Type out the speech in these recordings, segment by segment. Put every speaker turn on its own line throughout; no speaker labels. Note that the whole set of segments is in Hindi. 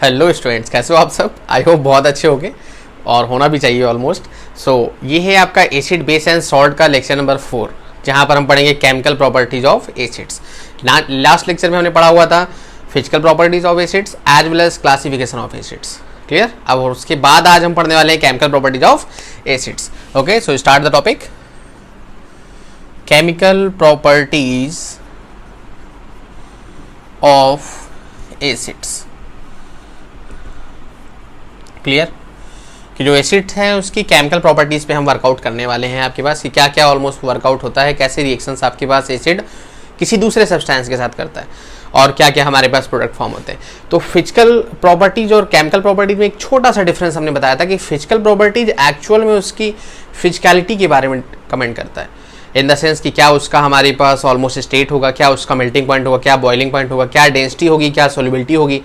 हेलो स्टूडेंट्स, कैसे हो आप सब। आई होप बहुत अच्छे होंगे और होना भी चाहिए ऑलमोस्ट। ये है आपका एसिड बेस एंड सॉल्ट का लेक्चर नंबर 4, जहाँ पर हम पढ़ेंगे chemical properties of acids. Last lecture में हमने पढ़ा हुआ था physical properties of acids as well as classification of acids. Clear. अब उसके बाद आज हम पढ़ने वाले हैं chemical properties of acids. Okay, so start the topic. Chemical properties of acids. Clear कि जो एसिड है उसकी केमिकल प्रॉपर्टीज पे हम वर्कआउट करने वाले हैं आपके पास कि क्या क्या ऑलमोस्ट वर्कआउट होता है, कैसे रिएक्शंस आपके पास एसिड किसी दूसरे सब्सटेंस के साथ करता है और क्या क्या हमारे पास प्रोडक्ट फॉर्म होते हैं। तो फिजिकल प्रॉपर्टीज और केमिकल प्रॉपर्टीज में एक छोटा सा डिफरेंस हमने बताया था कि फिजिकल प्रॉपर्टीज एक्चुअल में उसकी फिजिकलिटी के बारे में कमेंट करता है, इन द सेंस कि क्या उसका हमारे पास ऑलमोस्ट स्टेट होगा, क्या उसका मेल्टिंग पॉइंट होगा, क्या बॉइलिंग पॉइंट होगा, क्या डेंसिटी होगी, क्या सोलिबिलिटी होगी।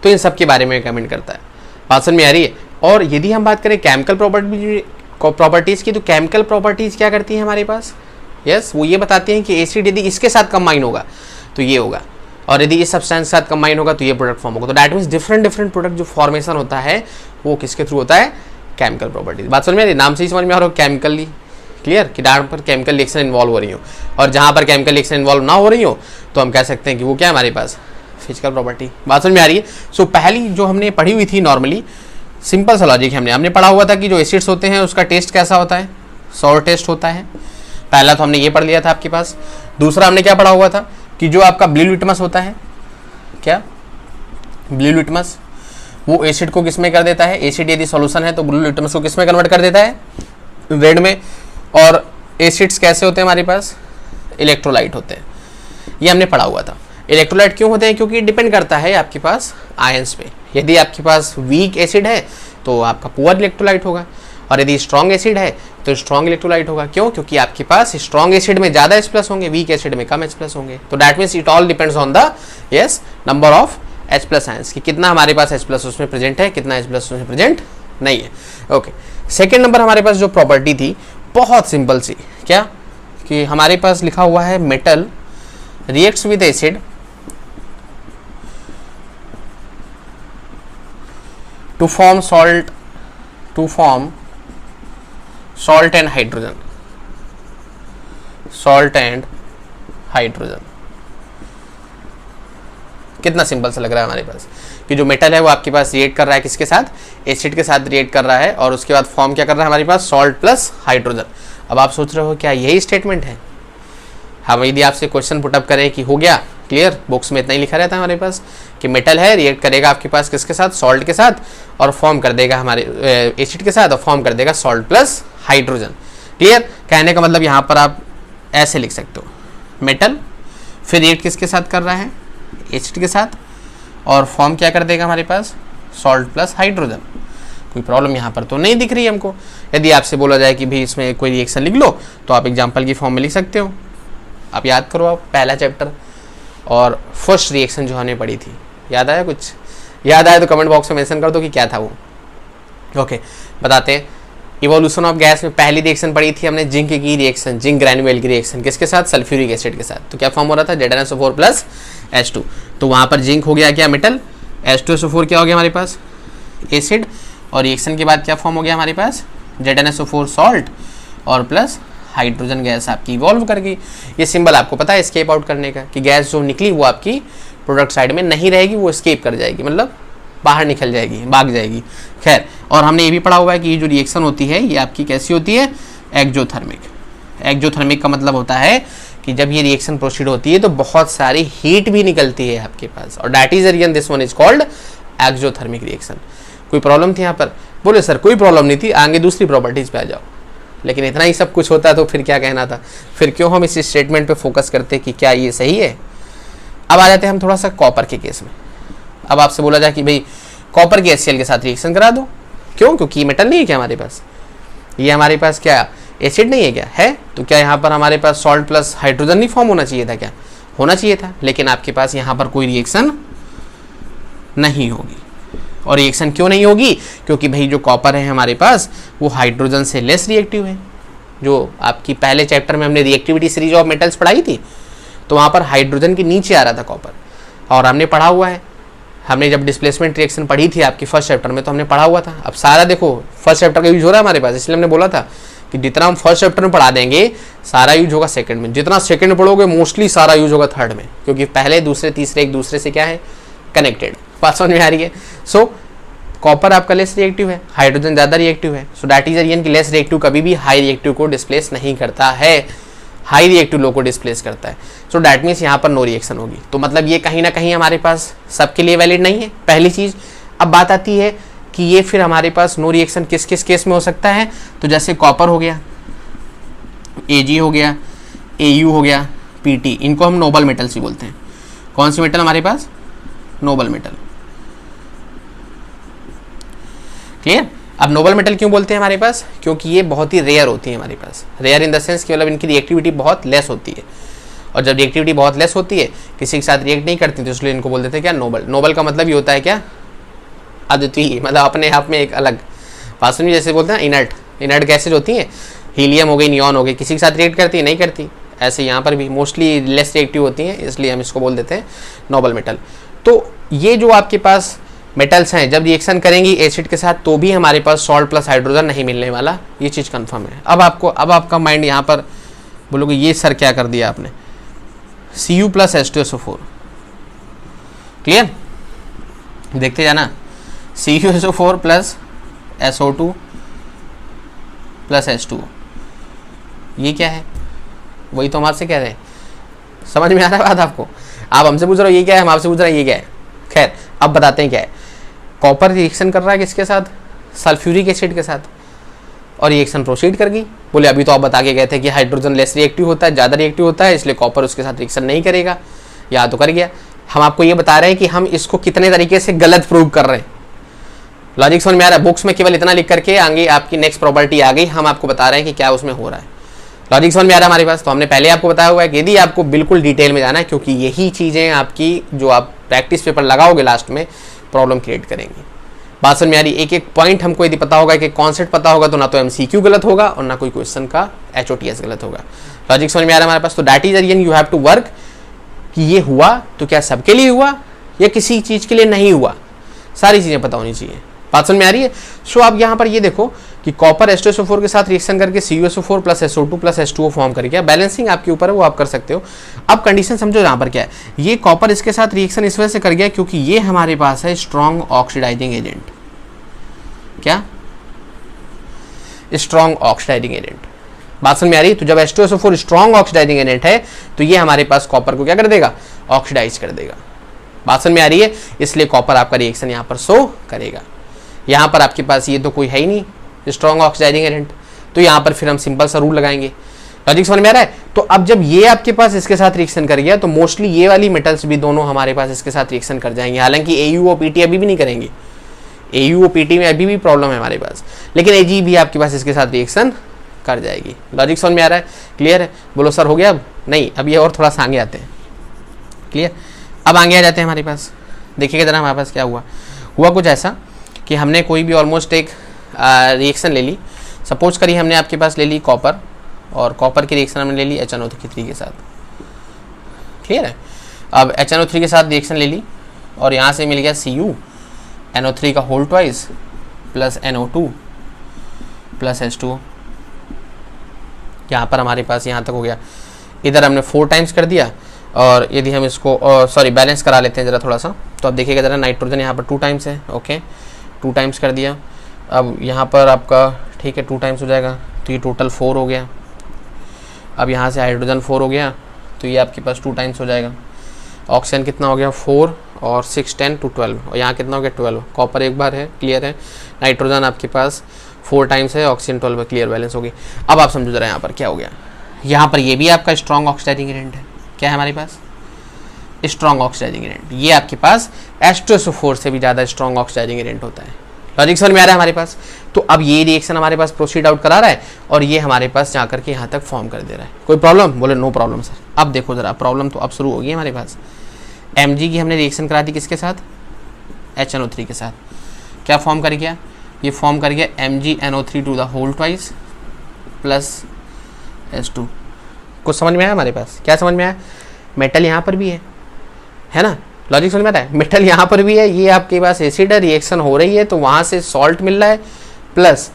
तो इन सब के बारे में कमेंट करता है। बात समझ में आ रही है। और यदि हम बात करें केमिकल प्रॉपर्टीज़ की, तो केमिकल प्रॉपर्टीज़ क्या करती हैं हमारे पास, वो ये बताते हैं कि एसिड यदि इसके साथ कंबाइन होगा तो ये होगा, और यदि इस सब्सटेंस के साथ कंबाइन होगा तो ये प्रोडक्ट फॉर्म होगा। तो दैट मीन्स डिफरेंट प्रोडक्ट जो फॉर्मेशन होता है वो किसके थ्रू होता है, केमिकल प्रॉपर्टीज। बात समझ में आ रही है, नाम से ही समझ में आ रहा हो केमिकली। क्लियर कि जहाँ पर केमिकल रिएक्शन इन्वॉल्व हो रही हो और जहाँ पर केमिकल रिएक्शन इन्वॉल्व ना हो रही हो तो हम कह सकते हैं कि वो क्या है हमारे पास, फिजिकल प्रॉपर्टी। बात समझ में आ रही है। पहली जो हमने पढ़ी हुई थी नॉर्मली सिंपल सा लॉजिक हमने पढ़ा हुआ था कि जो एसिड्स होते हैं उसका टेस्ट कैसा होता है, सॉर टेस्ट होता है। पहला तो हमने ये पढ़ लिया था आपके पास। दूसरा हमने क्या पढ़ा हुआ था कि जो आपका ब्लू लिटमस होता है, क्या ब्लू लिटमस, वो एसिड को किस में कर देता है, एसिड यदि सॉल्यूशन है तो ब्लू लिटमस को किस में कन्वर्ट कर देता है, रेड में। और एसिड्स कैसे होते हैं हमारे पास, इलेक्ट्रोलाइट होते हैं। ये हमने पढ़ा हुआ था। इलेक्ट्रोलाइट क्यों होते हैं, क्योंकि डिपेंड करता है आपके पास आयंस पे। यदि आपके पास वीक एसिड है तो आपका पुअर इलेक्ट्रोलाइट होगा, और यदि स्ट्रॉन्ग एसिड है तो स्ट्रॉन्ग इलेक्ट्रोलाइट होगा। क्यों, क्योंकि आपके पास स्ट्रॉन्ग एसिड में ज़्यादा H+ होंगे, वीक एसिड में कम H+ होंगे। तो that means it all depends on the number of H+ ions कि कितना हमारे पास H+ उसमें प्रेजेंट है, कितना H+ उसमें प्रेजेंट नहीं है। ओके, सेकेंड नंबर हमारे पास जो प्रॉपर्टी थी बहुत सिंपल सी, क्या कि हमारे पास लिखा हुआ है metal reacts with acid to form salt and hydrogen, कितना सिंपल सा लग रहा है हमारे पास कि जो मेटल है वो आपके पास रिएक्ट कर रहा है किसके साथ, एसिड के साथ रिएक्ट कर रहा है, और उसके बाद फॉर्म क्या कर रहा है हमारे पास, सॉल्ट प्लस हाइड्रोजन। अब आप सोच रहे हो क्या यही स्टेटमेंट है। हम यदि आपसे क्वेश्चन पुटअप करें कि हो गया क्लियर, बुक्स में इतना ही लिखा रहता है हमारे पास कि मेटल है रिएक्ट करेगा आपके पास किसके साथ, सॉल्ट के साथ, और फॉर्म कर देगा हमारे एसिड के साथ, और फॉर्म कर देगा सॉल्ट प्लस हाइड्रोजन। क्लियर, कहने का मतलब यहाँ पर आप ऐसे लिख सकते हो, मेटल फिर रिएक्ट किसके साथ कर रहा है, एसिड के साथ, और फॉर्म क्या कर देगा हमारे पास, सॉल्ट प्लस हाइड्रोजन। कोई प्रॉब्लम यहाँ पर तो नहीं दिख रही हमको। यदि आपसे बोला जाए कि भाई इसमें कोई रिएक्शन लिख लो तो आप एग्जाम्पल की फॉर्म में लिख सकते हो। आप याद करो, आप पहला चैप्टर और फर्स्ट रिएक्शन जो हमने पढ़ी थी, याद आया कुछ? याद आया तो कमेंट बॉक्स में मेंशन कर दो कि क्या था वो। ओके, बताते हैं। इवोल्यूशन ऑफ गैस में पहली रिएक्शन पढ़ी थी हमने, जिंक की रिएक्शन, जिंक ग्रैन्यूल की रिएक्शन किसके साथ, सल्फ्यूरिक एसिड के साथ। तो क्या फॉर्म हो रहा था, ZnSO4 प्लस H2। तो वहाँ पर जिंक हो गया क्या, मेटल, H2SO4 क्या हो गया हमारे पास, एसिड, और रिएक्शन के बाद क्या फॉर्म हो गया हमारे पास, ZnSO4 सॉल्ट और प्लस हाइड्रोजन गैस आपकी इवॉल्व कर गई। ये सिंबल आपको पता है एस्केप आउट करने का, कि गैस जो निकली वो आपकी प्रोडक्ट साइड में नहीं रहेगी, वो एस्केप कर जाएगी, मतलब बाहर निकल जाएगी, भाग जाएगी। खैर, और हमने ये भी पढ़ा हुआ है कि ये जो रिएक्शन होती है ये आपकी कैसी होती है, एक्जोथर्मिक। एक्जोथर्मिक का मतलब होता है कि जब ये रिएक्शन प्रोसीड होती है तो बहुत सारी हीट भी निकलती है आपके पास, और that is the reason this one is called exothermic reaction. कोई प्रॉब्लम थी यहाँ पर? बोले सर कोई प्रॉब्लम नहीं थी, आगे दूसरी प्रॉपर्टीज पे आ जाओ। लेकिन इतना ही सब कुछ होता है तो फिर क्या कहना था, फिर क्यों हम इस स्टेटमेंट पे फोकस करते कि क्या ये सही है। अब आ जाते हैं हम थोड़ा सा कॉपर के केस में। अब आपसे बोला जाए कि भाई कॉपर की HCl के साथ रिएक्शन करा दो, क्यों, क्योंकि मेटल नहीं है क्या हमारे पास, ये हमारे पास क्या एसिड नहीं है क्या है, तो क्या यहाँ पर हमारे पास सॉल्ट प्लस हाइड्रोजन नहीं फॉर्म होना चाहिए था, क्या होना चाहिए था। लेकिन आपके पास यहाँ पर कोई रिएक्शन नहीं होगी। और रिएक्शन क्यों नहीं होगी, क्योंकि भाई जो कॉपर है हमारे पास वो हाइड्रोजन से लेस रिएक्टिव है। जो आपकी पहले चैप्टर में हमने रिएक्टिविटी सीरीज ऑफ मेटल्स पढ़ाई थी, तो वहाँ पर हाइड्रोजन के नीचे आ रहा था कॉपर, और हमने पढ़ा हुआ है हमने जब डिस्प्लेसमेंट रिएक्शन पढ़ी थी आपकी फर्स्ट चैप्टर में तो हमने पढ़ा हुआ था। अब सारा देखो फर्स्ट चैप्टर का यूज हो रहा है हमारे पास, इसलिए हमने बोला था कि जितना हम फर्स्ट चैप्टर में पढ़ा देंगे सारा यूज होगा सेकंड में, जितना सेकंड में पढ़ोगे मोस्टली सारा यूज होगा थर्ड में, क्योंकि पहले दूसरे तीसरे एक दूसरे से क्या है कनेक्टेड। बात समझ में आ रही है। सो कॉपर आपका लेस रिएक्टिव है, हाइड्रोजन ज़्यादा रिएक्टिव है। सो दैट इज रीजन कि लेस रिएक्टिव कभी भी हाई रिएक्टिव को डिस्प्लेस नहीं करता है, हाई रिएक्टिव लो को डिस्प्लेस करता है। सो दैट मीन्स यहाँ पर नो रिएक्शन होगी। तो मतलब ये कहीं ना कहीं हमारे पास सबके लिए वैलिड नहीं है, पहली चीज़। अब बात आती है कि ये फिर हमारे पास नो रिएक्शन किस किस केस में हो सकता है। तो जैसे कॉपर हो गया, Ag हो गया, Au हो गया, Pt, इनको हम नोबल मेटल्स ही बोलते हैं। कौन सी मेटल हमारे पास? Noble metal. क्लियर। अब नोबल मेटल क्यों बोलते हैं हमारे पास? क्योंकि ये बहुत ही रेयर होती है हमारे पास। रेयर इन द सेंस कि मतलब इनकी रिएक्टिविटी बहुत लेस होती है, और जब रिएक्टिविटी बहुत लेस होती है, किसी के साथ रिएक्ट नहीं करती, तो इसलिए इनको बोल देते हैं क्या? नोबल। नोबल का मतलब ये होता है क्या? अद्वितीय, मतलब अपने आप में एक अलग। बात सुनिए, जैसे बोलते हैं इनर्ट, इनर्ट गैसेज होती हैं, हीलियम हो गई, नियॉन हो गई, किसी के साथ रिएक्ट करती है? नहीं करती। ऐसे यहाँ पर भी मोस्टली लेस रिएक्टिव होती हैं, इसलिए हम इसको बोल देते हैं नोबल मेटल। तो ये जो आपके पास मेटल्स हैं जब रिएक्शन करेंगी एसिड के साथ तो भी हमारे पास सॉल्ट प्लस हाइड्रोजन नहीं मिलने वाला, ये चीज़ कंफर्म है। अब आपका माइंड यहाँ पर बोलोगे ये सर क्या कर दिया आपने, Cu प्लस H2SO4। क्लियर, देखते जाना, CuSO4 plus SO2 plus H2O, ये क्या है? वही तो हम आपसे कह रहे हैं। समझ में आ रहा है बात आपको? आप हमसे पूछ रहे हो ये क्या है, हम आपसे पूछ रहे हैं ये क्या है। खैर अब बताते हैं क्या है। कॉपर रिएक्शन कर रहा है किसके साथ? सल्फ्यूरिक एसिड के साथ, और रिएक्शन प्रोसीड कर गई। बोले अभी तो आप बता के गए थे कि हाइड्रोजन लेस रिएक्टिव होता है, ज़्यादा रिएक्टिव होता है, इसलिए कॉपर उसके साथ रिएक्शन नहीं करेगा। या तो कर गया। हम आपको ये बता रहे हैं कि हम इसको कितने तरीके से गलत प्रूव कर रहे हैं। लॉजिक समझ में आ रहा है? बुक्स में केवल इतना लिख करके आगे आपकी नेक्स्ट प्रॉपर्टी आ गई, हम आपको बता रहे हैं कि क्या उसमें हो रहा है। लॉजिक समझ में आ रहा है हमारे पास? तो हमने पहले आपको बताया हुआ है कि यदि आपको बिल्कुल डिटेल में जाना है, क्योंकि यही चीज़ें आपकी जो आप प्रैक्टिस पेपर लगाओगे लास्ट में प्रॉब्लम क्रिएट करेंगी। बात समझ में आ रही? एक एक पॉइंट हमको यदि पता होगा, एक कॉन्सेप्ट पता होगा, तो ना तो MCQ गलत होगा और ना कोई क्वेश्चन का HOTS गलत होगा। लॉजिक समझ में आ रहा है हमारे पास? तो that is reason you have to work कि ये हुआ तो क्या सबके लिए हुआ या किसी चीज़ के लिए नहीं हुआ, सारी चीज़ें पता होनी चाहिए। बात समझ में आ रही है? सो आप यहाँ पर ये देखो कि कॉपर H2SO4 के साथ रिएक्शन करके CuSO4 plus SO2 plus H2O form कर गया। बैलेंसिंग आपके ऊपर है, वो आप कर सकते हो। अब कंडीशन समझो यहाँ पर क्या है। ये कॉपर इसके साथ रिएक्शन इस वजह से कर गया क्योंकि ये हमारे पास है स्ट्रॉन्ग ऑक्सीडाइजिंग एजेंट। क्या? Strong oxidising agent. बात समझ में आ रही है? तो जब H2SO4 स्ट्रॉन्ग ऑक्सीडाइजिंग एजेंट है तो ये हमारे पास कॉपर को क्या कर देगा? ऑक्सीडाइज कर देगा। बात समझ में आ रही है? इसलिए कॉपर आपका रिएक्शन यहाँ पर शो करेगा। यहाँ पर आपके पास ये तो कोई है ही नहीं स्ट्रॉन्ग ऑक्सीडाइजिंग एजेंट, तो यहाँ पर फिर हम सिंपल सा रूल लगाएंगे। लॉजिक समझ में आ रहा है? तो अब जब ये आपके पास इसके साथ रिएक्शन कर गया तो मोस्टली ये वाली मेटल्स भी दोनों हमारे पास इसके साथ रिएक्शन कर जाएंगे। हालांकि AU और PT अभी भी नहीं करेंगे, AU और PT में अभी भी प्रॉब्लम है हमारे पास, लेकिन Ag भी आपके पास इसके साथ रिएक्शन कर जाएगी। लॉजिक समझ में आ रहा है? क्लियर है? बोलो सर हो गया? अब नहीं, अब ये और थोड़ा सा आगे आते हैं। क्लियर? अब आगे आ जाते हैं हमारे पास। देखिएगा जरा हमारे पास क्या हुआ। हुआ कुछ ऐसा कि हमने कोई भी ऑलमोस्ट एक रिएक्शन ले ली। सपोज करिए हमने आपके पास ले ली कॉपर, और कॉपर की रिएक्शन हमने ले ली HNO3 के साथ। क्लियर है? अब HNO3 के साथ रिएक्शन ले ली और यहाँ से मिल गया CuNO3 का whole twice plus NO2 plus H2O। यहाँ पर हमारे पास यहाँ तक हो गया। इधर हमने 4 टाइम्स कर दिया, और यदि हम इसको बैलेंस करा लेते हैं ज़रा थोड़ा सा, तो आप देखिएगा ज़रा नाइट्रोजन यहाँ पर 2 टाइम्स है। ओके, 2 टाइम्स कर दिया। अब यहाँ पर आपका ठीक है 2 टाइम्स हो जाएगा, तो ये टोटल 4 हो गया। अब यहाँ से हाइड्रोजन 4 हो गया, तो ये आपके पास 2 टाइम्स हो जाएगा। ऑक्सीजन कितना हो गया? 4 और 6 10 to 12, और यहाँ कितना हो गया? 12। कॉपर एक बार है, क्लियर है। नाइट्रोजन आपके पास 4 टाइम्स है, ऑक्सीजन 12 है, क्लियर, बैलेंस होगी। अब आप समझो जरा यहाँ पर क्या हो गया। यहाँ पर ये भी आपका स्ट्रॉन्ग ऑक्सीडाइजिंग एजेंट है। क्या है हमारे पास? Strong oxidising agent. ये आपके पास H2SO4 से भी ज़्यादा स्ट्रॉन्ग ऑक्सीडाइजिंग एजेंट होता है। लॉजिक समझ में आ रहा है हमारे पास? तो अब ये रिएक्शन हमारे पास प्रोसीड आउट करा रहा है, और ये हमारे पास जाकर के यहाँ तक फॉर्म कर दे रहा है। कोई प्रॉब्लम? बोले नो प्रॉब्लम सर। अब देखो जरा, प्रॉब्लम तो अब शुरू होगी हमारे पास। Mg की हमने रिएक्शन करा दी किसके साथ? HNO3 के साथ। क्या फॉर्म कर गया? ये फॉर्म कर गया MgNO3 to the whole twice plus H2। कुछ समझ में आया हमारे पास? क्या समझ में आया? मेटल यहाँ पर भी है ना? लॉजिक समझ में आता है। मेटल यहाँ पर भी है, ये आपके पास एसिड है, रिएक्शन हो रही है तो वहाँ से सॉल्ट मिल रहा है प्लस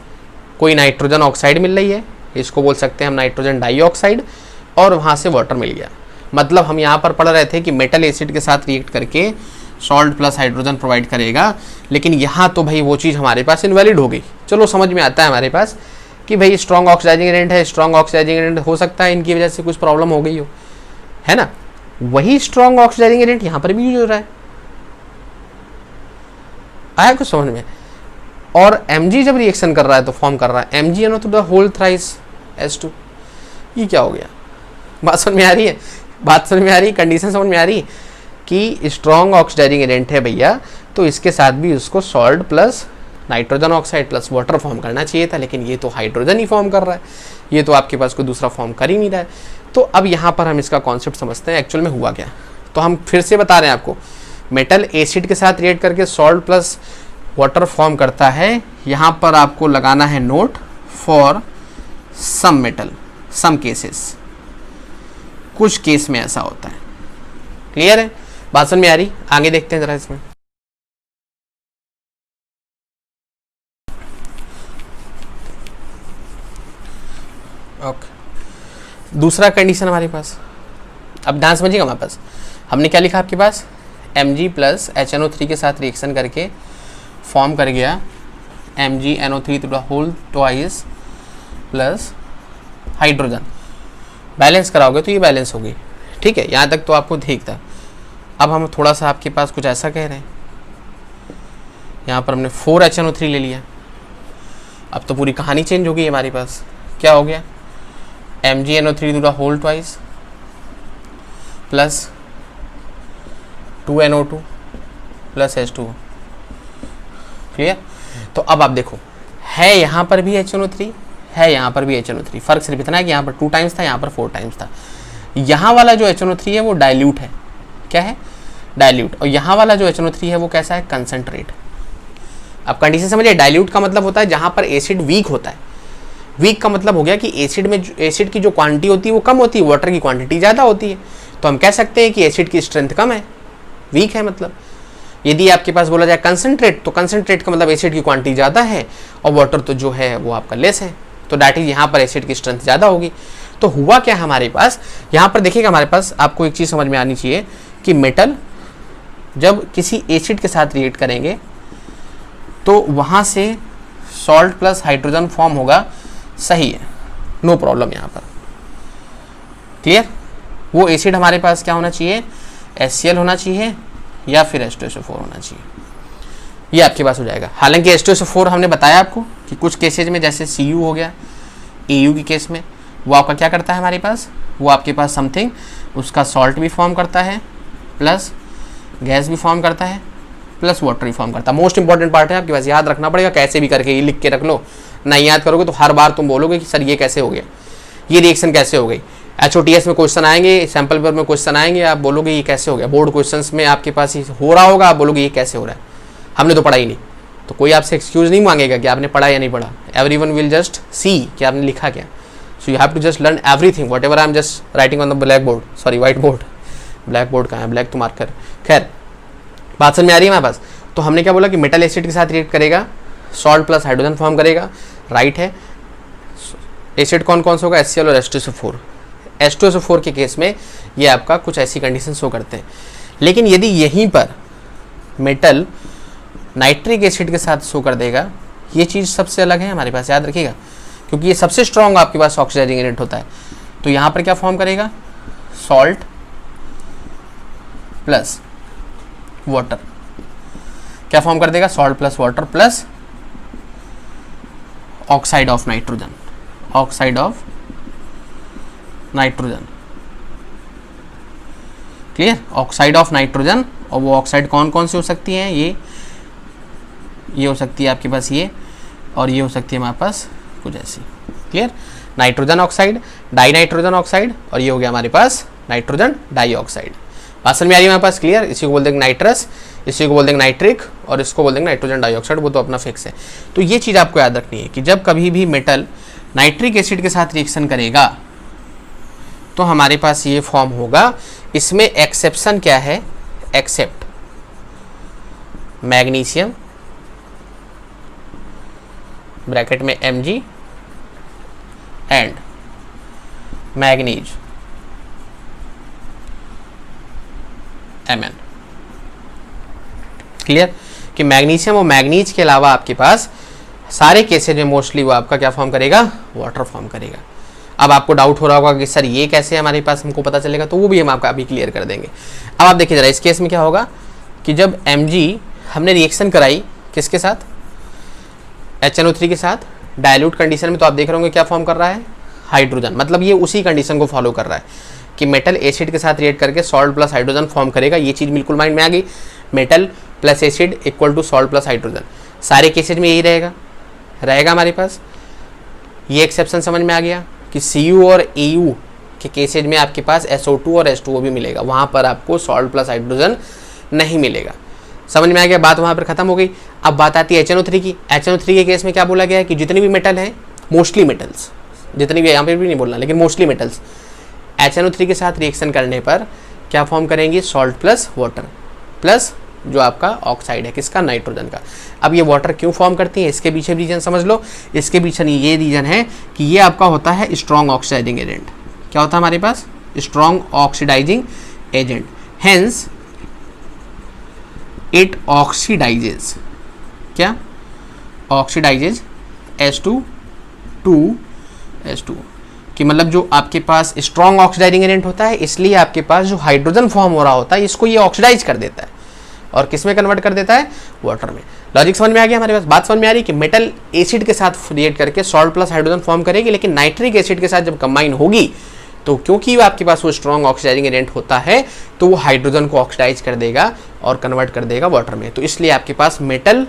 कोई नाइट्रोजन ऑक्साइड मिल रही है, इसको बोल सकते हैं हम नाइट्रोजन डाइऑक्साइड, और वहाँ से वाटर मिल गया। मतलब हम यहाँ पर पढ़ रहे थे कि मेटल एसिड के साथ रिएक्ट करके सॉल्ट प्लस हाइड्रोजन प्रोवाइड करेगा, लेकिन यहाँ तो भाई वो चीज़ हमारे पास इनवैलिड हो गई। चलो समझ में आता है हमारे पास कि भाई स्ट्रॉन्ग ऑक्सीडाइजिंग एजेंट है, स्ट्रॉन्ग ऑक्सीडाइजिंग एजेंट हो सकता है इनकी वजह से कुछ प्रॉब्लम हो गई हो, है ना। वही स्ट्रॉन्ग ऑक्सीडाइजिंग एजेंट यहाँ पर भी यूज हो रहा है, आया कुछ समझ में। और Mg जब रिएक्शन कर रहा है तो फॉर्म कर रहा है MgNO to the whole thrice H2। ये क्या हो गया, बात समझ में आ रही है, बात समझ में आ रही है, कंडीशन समझ में आ रही है कि स्ट्रॉन्ग ऑक्सीडाइजिंग एजेंट है भैया, तो इसके साथ भी उसको salt plus nitrogen oxide plus water form करना चाहिए था, लेकिन ये तो हाइड्रोजन ही फॉर्म कर रहा है, ये तो आपके पास कोई दूसरा फॉर्म कर ही नहीं रहा है। तो अब यहाँ पर हम इसका कॉन्सेप्ट समझते हैं एक्चुअल में हुआ क्या। तो हम फिर से बता रहे हैं आपको, मेटल एसिड के साथ रिएक्ट करके सॉल्ट प्लस वाटर फॉर्म करता है। यहाँ पर आपको लगाना है note for some metal, some cases, कुछ केस में ऐसा होता है। क्लियर है, बात समझ में आ रही, आगे देखते हैं जरा इसमें। ओके, दूसरा कंडीशन हमारे पास, अब ध्यान समझिएगा, हमारे पास हमने क्या लिखा आपके पास, Mg प्लस HNO3 के साथ रिएक्शन करके फॉर्म कर गया MgNO3 to the whole twice plus hydrogen. Balance कराओगे तो ये बैलेंस होगी, ठीक है, यहाँ तक तो आपको ठीक था। अब हम थोड़ा सा आपके पास कुछ ऐसा कह रहे हैं, यहाँ पर हमने 4HNO3 ले लिया, अब तो पूरी कहानी चेंज हो गई हमारे पास। क्या हो गया, MgNO3 to the whole twice plus 2NO2 plus H2। Clear. तो अब आप देखो, है यहाँ पर भी HNO3, है यहाँ पर भी HNO3, फर्क सिर्फ इतना है कि यहाँ पर 2 टाइम्स था, यहाँ पर 4 टाइम्स था। यहाँ वाला जो HNO3 है वो डाइल्यूट है, क्या है, डाइल्यूट, और यहाँ वाला जो HNO3 है वो कैसा है, कंसंट्रेट। अब कंडीशन समझिए, डाइल्यूट का मतलब होता है जहाँ पर एसिड वीक होता है। वीक का मतलब हो गया कि एसिड की जो क्वांटिटी होती है वो कम होती है, वाटर की क्वांटिटी ज़्यादा होती है। तो हम कह सकते हैं कि एसिड की स्ट्रेंथ कम है, वीक है। मतलब यदि आपके पास बोला जाए कंसंट्रेट, तो कंसंट्रेट का मतलब एसिड की क्वांटिटी ज़्यादा है और वाटर तो जो है वो आपका लेस है, तो डैट इज यहाँ पर एसिड की स्ट्रेंथ ज़्यादा होगी। तो हुआ क्या हमारे पास, यहाँ पर देखिएगा हमारे पास आपको एक चीज़ समझ में आनी चाहिए कि मेटल जब किसी एसिड के साथ रिएक्ट करेंगे तो वहाँ से सॉल्ट प्लस हाइड्रोजन फॉर्म होगा, सही है, नो प्रॉब्लम यहाँ पर। क्लियर। वो एसिड हमारे पास क्या होना चाहिए, HCl होना चाहिए या फिर H2SO4 होना चाहिए, ये आपके पास हो जाएगा। हालांकि H2SO4 हमने बताया आपको कि कुछ केसेज में जैसे Cu हो गया, EU की केस में वो आपका क्या करता है हमारे पास, वो आपके पास समथिंग उसका सॉल्ट भी फॉर्म करता है प्लस गैस भी फॉर्म करता है प्लस वाटर भी फॉर्म करता है। मोस्ट इंपॉर्टेंट पार्ट है, आपके पास याद रखना पड़ेगा, कैसे भी करके ये लिख के रख लो, नहीं याद करोगे तो हर बार तुम बोलोगे कि सर ये कैसे हो गया, ये रिएक्शन कैसे हो गई। HOTS में क्वेश्चन आएंगे, सैम्पल पेपर में क्वेश्चन आएंगे, आप बोलोगे ये कैसे हो गया। बोर्ड क्वेश्चंस में आपके पास ही हो रहा होगा, आप बोलोगे ये कैसे हो रहा है, हमने तो पढ़ा ही नहीं। तो कोई आपसे एक्सक्यूज नहीं मांगेगा कि आपने पढ़ा या नहीं पढ़ा, एवरीवन विल जस्ट सी कि आपने लिखा क्या। So you have to just learn everything whatever I am just writing on the black board, sorry white board, black board कहाँ है, ब्लैक तो मार्कर। खैर बात समझ में आ रही है हमारे पास। तो हमने क्या बोला कि मेटल एसिड के साथ रिएक्ट करेगा, सॉल्ट प्लस हाइड्रोजन फॉर्म करेगा, राइट है। एसिड कौन कौन सा होगा, HCl और H2SO4। H2SO4 के केस में ये आपका कुछ ऐसी कंडीशन शो करते हैं। लेकिन यदि यहीं पर मेटल नाइट्रिक एसिड के साथ शो कर देगा, ये चीज़ सबसे अलग है हमारे पास, याद रखिएगा, क्योंकि ये सबसे स्ट्रॉन्ग आपके पास ऑक्सीडाइजिंग एजेंट होता है। तो यहाँ पर क्या फॉर्म करेगा, सॉल्ट प्लस वाटर, क्या फॉर्म कर देगा, salt plus water plus oxide of nitrogen, oxide of nitrogen. Clear, oxide of nitrogen. और वो ऑक्साइड कौन कौन सी हो सकती हैं, ये हो सकती है आपके पास ये, और ये हो सकती है हमारे पास कुछ ऐसी। Clear, nitrogen oxide, die nitrogen oxide, और ये हो गया हमारे पास नाइट्रोजन डाइऑक्साइड। बात में आ रही है हमारे पास। क्लियर, इसी को बोल देंगे नाइट्रस, इसी को बोल देंगे नाइट्रिक, और इसको बोल देंगे नाइट्रोजन डाइऑक्साइड, वो तो अपना फिक्स है। तो ये चीज़ आपको याद रखनी है कि जब कभी भी मेटल नाइट्रिक एसिड के साथ रिएक्शन करेगा तो हमारे पास ये फॉर्म होगा। इसमें एक्सेप्शन क्या है, एक्सेप्ट मैग्नीशियम ब्रैकेट में Mg and manganese Mn। Clear कि मैग्नीशियम और मैग्नीज के अलावा आपके पास सारे केसेज में मोस्टली वो आपका क्या फॉर्म करेगा, वाटर फॉर्म करेगा। अब आपको डाउट हो रहा होगा कि सर ये कैसे हमारे पास हमको पता चलेगा, तो वो भी हम आपका अभी क्लियर कर देंगे। अब आप देखिए जरा इस केस में क्या होगा कि जब Mg हमने रिएक्शन कराई किसके साथ, HNO3 के साथ, डायल्यूट कंडीशन में, तो आप देख रहे होंगे क्या फॉर्म कर रहा है, हाइड्रोजन। मतलब ये उसी कंडीशन को फॉलो कर रहा है कि मेटल एसिड के साथ रिएक्ट करके सॉल्ट प्लस हाइड्रोजन फॉर्म करेगा। ये चीज़ बिल्कुल माइंड में आ गई, metal plus acid equal to salt plus hydrogen. सारे केसेज में यही रहेगा हमारे पास। ये एक्सेप्शन समझ में आ गया कि Cu और Au के केसेज में आपके पास SO2 और H2O भी मिलेगा, वहाँ पर आपको सॉल्ट प्लस हाइड्रोजन नहीं मिलेगा। समझ में आ गया, बात वहाँ पर खत्म हो गई। अब बात आती है HNO3 की। HNO3 के केस में क्या बोला गया है कि जितने भी मेटल हैं, मोस्टली मेटल्स, जितने भी, यहाँ पर भी नहीं बोलना, लेकिन मोस्टली मेटल्स HNO3 के साथ रिएक्शन करने पर क्या फॉर्म करेंगे, सॉल्ट प्लस वाटर प्लस जो आपका ऑक्साइड है किसका, नाइट्रोजन का। अब ये वाटर क्यों फॉर्म करती है, इसके पीछे रीजन समझ लो। इसके पीछे ये रीजन है कि ये आपका होता है स्ट्रॉन्ग ऑक्सीडाइजिंग एजेंट। क्या होता है हमारे पास, strong oxidising agent. Hence it oxidizes, क्या ऑक्सीडाइजेज H2 कि मतलब जो आपके पास स्ट्रॉन्ग ऑक्सीडाइजिंग एजेंट होता है, इसलिए आपके पास जो हाइड्रोजन फॉर्म हो रहा होता है इसको ये ऑक्सीडाइज कर देता है और किस में कन्वर्ट कर देता है, वाटर में। लॉजिक समझ में आ गया हमारे पास, बात समझ में आ रही कि मेटल एसिड के साथ रिएक्ट करके सॉल्ट प्लस हाइड्रोजन फॉर्म करेगी, लेकिन नाइट्रिक एसिड के साथ जब कंबाइन होगी तो क्योंकि आपके पास वो स्ट्रॉन्ग ऑक्सीडाइजिंग एजेंट होता है तो वो हाइड्रोजन को ऑक्सीडाइज कर देगा और कन्वर्ट कर देगा वाटर में। तो इसलिए आपके पास metal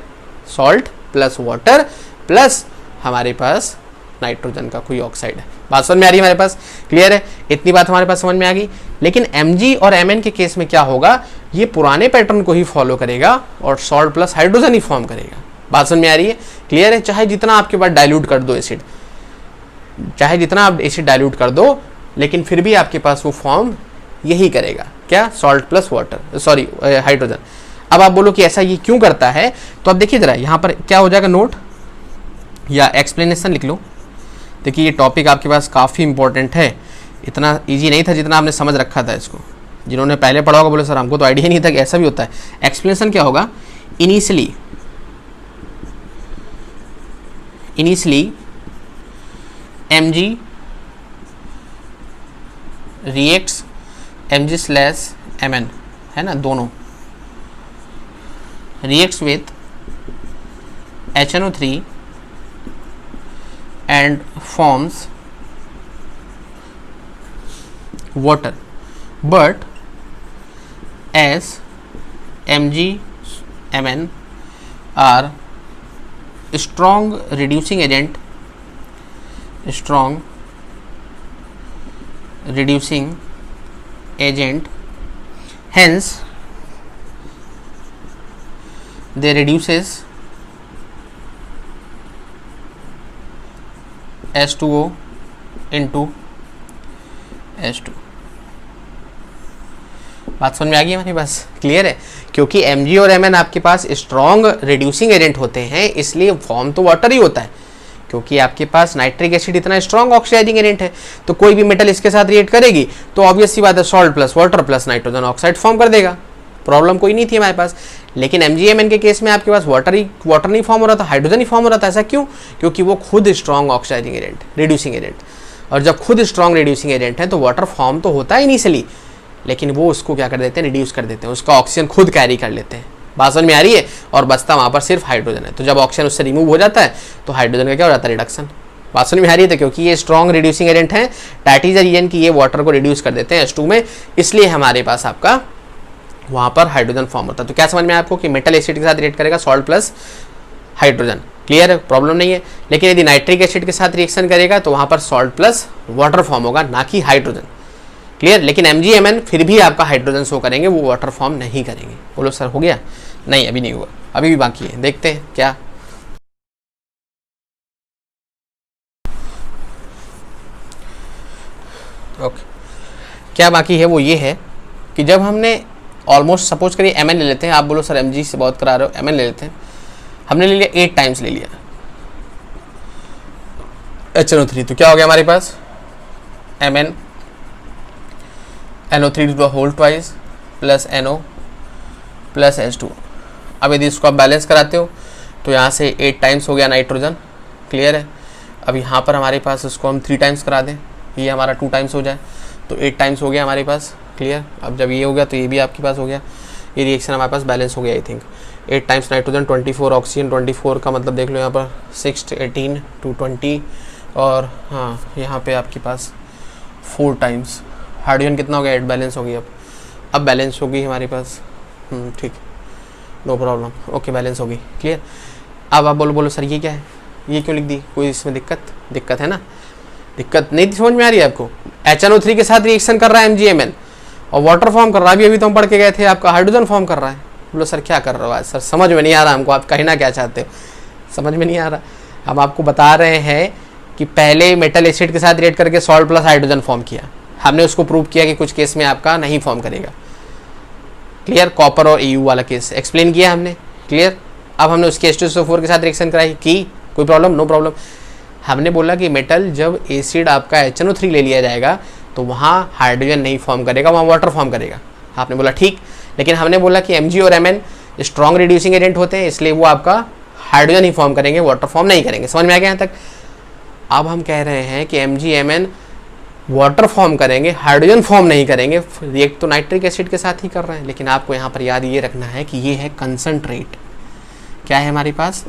salt plus water plus हमारे पास नाइट्रोजन का कोई ऑक्साइड है। बात समझ में आ रही है हमारे पास, क्लियर है, इतनी बात हमारे पास समझ में आ गई। लेकिन Mg और Mn के केस में क्या होगा, ये पुराने पैटर्न को ही फॉलो करेगा और सॉल्ट प्लस हाइड्रोजन ही फॉर्म करेगा। बात समझ में आ रही है, क्लियर है। चाहे जितना आपके पास डाइल्यूट कर दो एसिड, चाहे जितना आप एसिड डाइल्यूट कर दो, लेकिन फिर भी आपके पास वो फॉर्म यही करेगा, क्या, salt plus water, sorry hydrogen. अब आप बोलो कि ऐसा ये क्यों करता है, तो अब देखिए जरा यहाँ पर क्या हो जाएगा, नोट या एक्सप्लेनेशन लिख लो। देखिए ये टॉपिक आपके पास काफ़ी इंपॉर्टेंट है, इतना इजी नहीं था जितना आपने समझ रखा था इसको। जिन्होंने पहले पढ़ा होगा बोले सर हमको तो आइडिया नहीं था कि ऐसा भी होता है। एक्सप्लेनेशन क्या होगा, इनिशियली Mg रिएक्ट्स Mg/Mn, है ना, दोनों reacts with HNO3 and forms water, but as Mg Mn are strong reducing agent, hence they reduces H2O into H2। बात समझ में आ गई हमारे पास, क्लियर है। क्योंकि Mg और Mn आपके पास स्ट्रॉन्ग रिड्यूसिंग एजेंट होते हैं, इसलिए फॉर्म तो वाटर ही होता है। क्योंकि आपके पास नाइट्रिक एसिड इतना स्ट्रॉन्ग ऑक्सीडाइजिंग एजेंट है, तो कोई भी मेटल इसके साथ रिएक्ट करेगी तो ऑब्वियस सी बात है salt plus water plus nitrogen oxide form कर देगा। प्रॉब्लम कोई नहीं थी हमारे पास। लेकिन MgMn के केस में आपके पास वाटर नहीं फॉर्म हो रहा था, हाइड्रोजन ही फॉर्म हो रहा था। ऐसा क्यों? क्योंकि वो खुद strong oxidising agent, reducing agent, और जब खुद स्ट्रॉन्ग रिड्यूसिंग एजेंट है तो वाटर फॉर्म तो होता है इनिशियली, लेकिन वो उसको क्या कर देते हैं, रिड्यूस कर देते हैं, उसका ऑक्सीजन खुद कैरी कर लेते हैं। बात समझ में आ रही है। और बचता वहाँ पर सिर्फ हाइड्रोजन है। तो जब ऑक्सीजन उससे रिमूव हो जाता है तो हाइड्रोजन का क्या हो जाता है, रिडक्शन। बात समझ में आ रही है। तो क्योंकि ये स्ट्रॉन्ग रिड्यूसिंग एजेंट है, दैट इज द रीजन कि ये वाटर को रिड्यूस कर देते हैं H2 में, इसलिए हमारे पास आपका वहाँ पर हाइड्रोजन फॉर्म होता है। तो क्या समझ में आपको कि मेटल एसिड के साथ रिएक्ट करेगा सॉल्ट प्लस हाइड्रोजन, क्लियर है, प्रॉब्लम नहीं है। लेकिन यदि नाइट्रिक एसिड के साथ रिएक्शन करेगा तो वहाँ पर सॉल्ट प्लस वाटर फॉर्म होगा, ना कि हाइड्रोजन, क्लियर। लेकिन MgMn फिर भी आपका हाइड्रोजन शो करेंगे, वो वाटर फॉर्म नहीं करेंगे। बोलो सर हो गया? नहीं, अभी नहीं हुआ, अभी भी बाकी है, देखते हैं क्या। ओके, क्या बाकी है वो ये है कि जब हमने ऑलमोस्ट सपोज करिए Mn ले लेते हैं, आप बोलो सर Mg से बहुत करा रहे हो, Mn ले लेते हैं, हमने ले लिया 8 टाइम्स ले लिया HNO3, तो क्या हो गया हमारे पास Mn NO3 to the whole twice plus NO plus H2। अब यदि इसको आप बैलेंस कराते हो तो यहाँ से 8 टाइम्स हो गया नाइट्रोजन, क्लियर है। अब यहाँ पर हमारे पास इसको हम 3 टाइम्स करा दें, ये हमारा 2 टाइम्स हो जाए तो 8 टाइम्स हो गया हमारे पास, क्लियर। अब जब ये हो गया तो ये भी आपके पास हो गया, ये रिएक्शन हमारे पास बैलेंस हो गया I think. 8 times nitrogen 24 oxygen, 24 का मतलब देख लो यहाँ पर 6 18 2 20, और हाँ यहाँ पे आपके पास 4 टाइम्स हाइड्रोजन कितना हो गया 8, बैलेंस हो गई। अब बैलेंस हो गई हमारे पास, ठीक, नो प्रॉब्लम, ओके बैलेंस हो गई, क्लियर। अब आप बोलो सर ये क्या है, ये क्यों लिख दी, कोई इसमें दिक्कत है ना, दिक्कत नहीं समझ में आ रही है आपको। HNO3 के साथ रिएक्शन कर रहा है MgMn और वाटर फॉर्म कर रहा है, अभी तो हम पढ़ के गए थे आपका हाइड्रोजन फॉर्म कर रहा है। बोलो सर क्या कर रहे हो आज, सर समझ में नहीं आ रहा हमको, आप कहना क्या चाहते हो, समझ में नहीं आ रहा। हम आपको बता रहे हैं कि पहले मेटल एसिड के साथ रिएक्ट करके सॉल्ट प्लस हाइड्रोजन फॉर्म किया, हमने उसको प्रूव किया कि कुछ केस में आपका नहीं फॉर्म करेगा, क्लियर। कॉपर और EU वाला केस एक्सप्लेन किया हमने, क्लियर। अब हमने उसके H2SO4 के साथ रिएक्शन कराई की, कोई प्रॉब्लम, नो प्रॉब्लम। हमने बोला कि मेटल जब एसिड आपका HNO3 ले लिया जाएगा तो वहाँ हाइड्रोजन नहीं फॉर्म करेगा, वहाँ वाटर फॉर्म करेगा। आपने बोला ठीक, लेकिन हमने बोला कि Mg और Mn स्ट्रॉन्ग रिड्यूसिंग एजेंट होते हैं, इसलिए वो आपका हाइड्रोजन ही फॉर्म करेंगे, वाटर फॉर्म नहीं करेंगे। समझ में आ गया यहाँ तक। अब हम कह रहे हैं कि Mg Mn वाटर फॉर्म करेंगे, हाइड्रोजन फॉर्म नहीं करेंगे, रिएक्ट तो नाइट्रिक एसिड के साथ ही कर रहे हैं। लेकिन आपको यहाँ पर याद ये रखना है कि ये है कंसनट्रेट, क्या है हमारे पास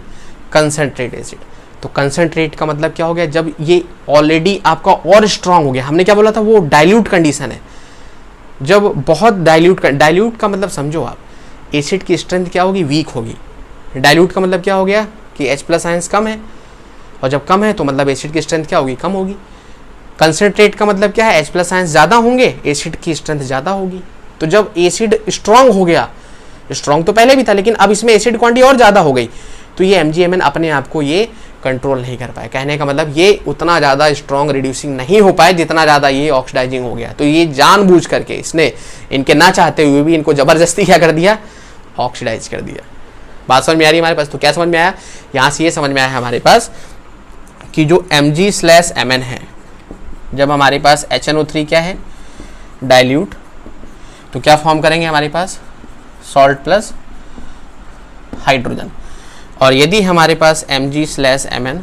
कंसनट्रेट एसिड। तो कंसनट्रेट का मतलब क्या हो गया, जब ये ऑलरेडी आपका और स्ट्रांग हो गया, हमने क्या बोला था वो डाइल्यूट कंडीशन है, जब बहुत डाइल्यूट का मतलब समझो आप, एसिड की स्ट्रेंथ क्या होगी, वीक होगी। डाइल्यूट का मतलब क्या हो गया कि H+ आयंस कम है, और जब कम है तो मतलब एसिड की स्ट्रेंथ क्या होगी, कम होगी। कंसनट्रेट का मतलब क्या है, H+ आयंस ज़्यादा होंगे, एसिड की स्ट्रेंथ ज़्यादा होगी। तो जब एसिड स्ट्रांग हो गया, स्ट्रांग तो पहले भी था लेकिन अब इसमें एसिड क्वांटिटी और ज़्यादा हो गई, तो ये MgMn अपने आप को ये कंट्रोल नहीं कर पाए। कहने का मतलब ये उतना ज़्यादा स्ट्रॉन्ग रिड्यूसिंग नहीं हो पाए जितना ज़्यादा ये ऑक्सीडाइजिंग हो गया। तो ये जानबूझ करके इसने इनके ना चाहते हुए भी इनको ज़बरदस्ती क्या कर दिया, ऑक्सीडाइज कर दिया। बात समझ में आ रही है हमारे पास। तो क्या समझ में आया, यहाँ से ये समझ में आया हमारे पास कि जो Mg/Mn है, जब हमारे पास HNO3 क्या है डाइल्यूट, तो क्या फॉर्म करेंगे हमारे पास सॉल्ट प्लस हाइड्रोजन। और यदि हमारे पास Mg/Mn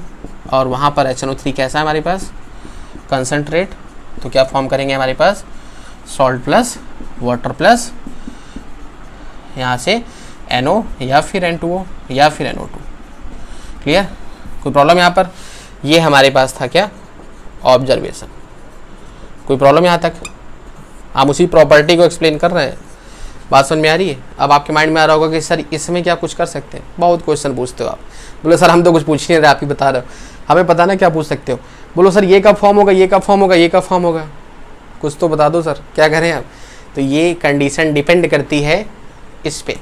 और वहाँ पर HNO3 कैसा है हमारे पास कंसनट्रेट, तो क्या फॉर्म करेंगे हमारे पास सॉल्ट प्लस वाटर प्लस यहाँ से NO या फिर N2O या फिर NO2, क्लियर। कोई प्रॉब्लम यहाँ पर, ये हमारे पास था क्या ऑब्जर्वेशन, कोई प्रॉब्लम यहाँ तक। हम उसी प्रॉपर्टी को एक्सप्लेन कर रहे हैं, बात समझ में आ रही है। अब आपके माइंड में आ रहा होगा कि सर इसमें क्या कुछ कर सकते हैं, बहुत क्वेश्चन पूछते हो आप। बोलो सर हम तो कुछ पूछ नहीं रहे, आप ही बता रहे हो, हमें पता ना क्या पूछ सकते हो। बोलो सर ये कब फॉर्म होगा, ये कब फॉर्म होगा, ये कब फॉर्म होगा, कुछ तो बता दो सर, क्या करें आप। तो ये कंडीशन डिपेंड करती है इस पर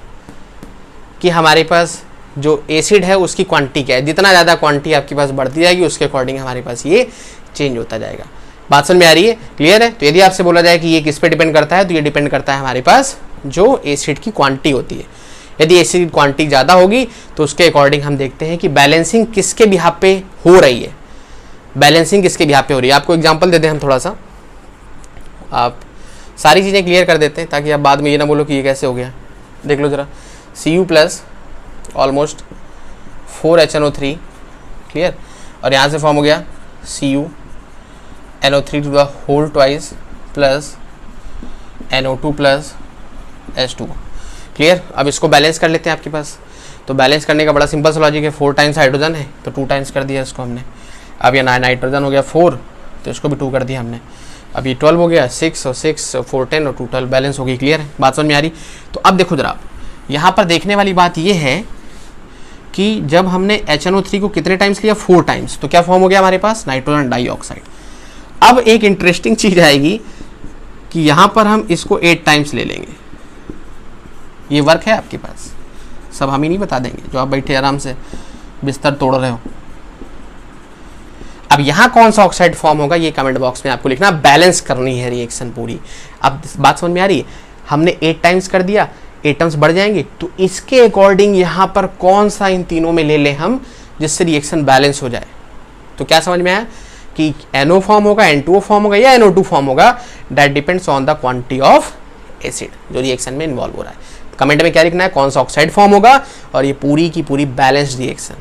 कि हमारे पास जो एसिड है उसकी क्वांटिटी क्या है। जितना ज़्यादा क्वांटिटी आपके पास बढ़ती जाएगी उसके अकॉर्डिंग हमारे पास ये चेंज होता जाएगा। बात समझ में आ रही है, क्लियर है। तो यदि आपसे बोला जाए कि ये किस पे डिपेंड करता है, तो ये डिपेंड करता है हमारे पास जो एसिड की क्वांटिटी होती है। यदि एसिड की क्वांटिटी ज़्यादा होगी तो उसके अकॉर्डिंग हम देखते हैं कि बैलेंसिंग किसके बिहाफ पे हो रही है, बैलेंसिंग किसके बिहाफ पे हो रही है। आपको एग्जांपल दे दें हम थोड़ा सा, आप सारी चीज़ें क्लियर कर देते हैं ताकि आप बाद में ये ना बोलो कि ये कैसे हो गया। देख लो ज़रा, Cu plus almost 4 HNO3, clear, और यहाँ से फॉर्म हो गया Cu NO3 to the whole twice plus NO2 plus H2, clear. अब इसको बैलेंस कर लेते हैं आपके पास। तो बैलेंस करने का बड़ा सिंपल सा लॉजिक है, 4 टाइम्स हाइड्रोजन है तो 2 टाइम्स कर दिया इसको हमने। अब ये नाइट्रोजन हो गया 4 तो इसको भी 2 कर दिया हमने। अब ये 12 हो गया, 6 और 6 4 10 और 2 12, बैलेंस हो गई, क्लियर है, बात समझ में आ रही। तो अब देखो जरा, यहाँ पर देखने वाली बात ये है कि जब हमने HNO3 को कितने टाइम्स किया, 4 टाइम्स, तो क्या फॉर्म हो गया हमारे पास नाइट्रोजन डाइऑक्साइड। अब एक इंटरेस्टिंग चीज़ आएगी कि यहाँ पर हम इसको 8 टाइम्स ले लेंगे। ये वर्क है आपके पास, सब हम ही नहीं बता देंगे जो आप बैठे आराम से बिस्तर तोड़ रहे हो। अब यहाँ कौन सा ऑक्साइड फॉर्म होगा ये कमेंट बॉक्स में आपको लिखना, बैलेंस करनी है रिएक्शन पूरी। अब बात समझ में आ रही है। हमने 8 टाइम्स कर दिया, एटम्स बढ़ जाएंगे। तो इसके अकॉर्डिंग यहाँ पर कौन सा इन तीनों में ले लें हम जिससे रिएक्शन बैलेंस हो जाए। तो क्या समझ में आया कि NO फॉर्म होगा, N2O फॉर्म होगा या NO2 फॉर्म होगा, that depends on the quantity of acid जो रिएक्शन में इन्वॉल्व हो रहा है। कमेंट में क्या लिखना है, कौन सा ऑक्साइड फॉर्म होगा, और ये पूरी की पूरी बैलेंस रिएक्शन,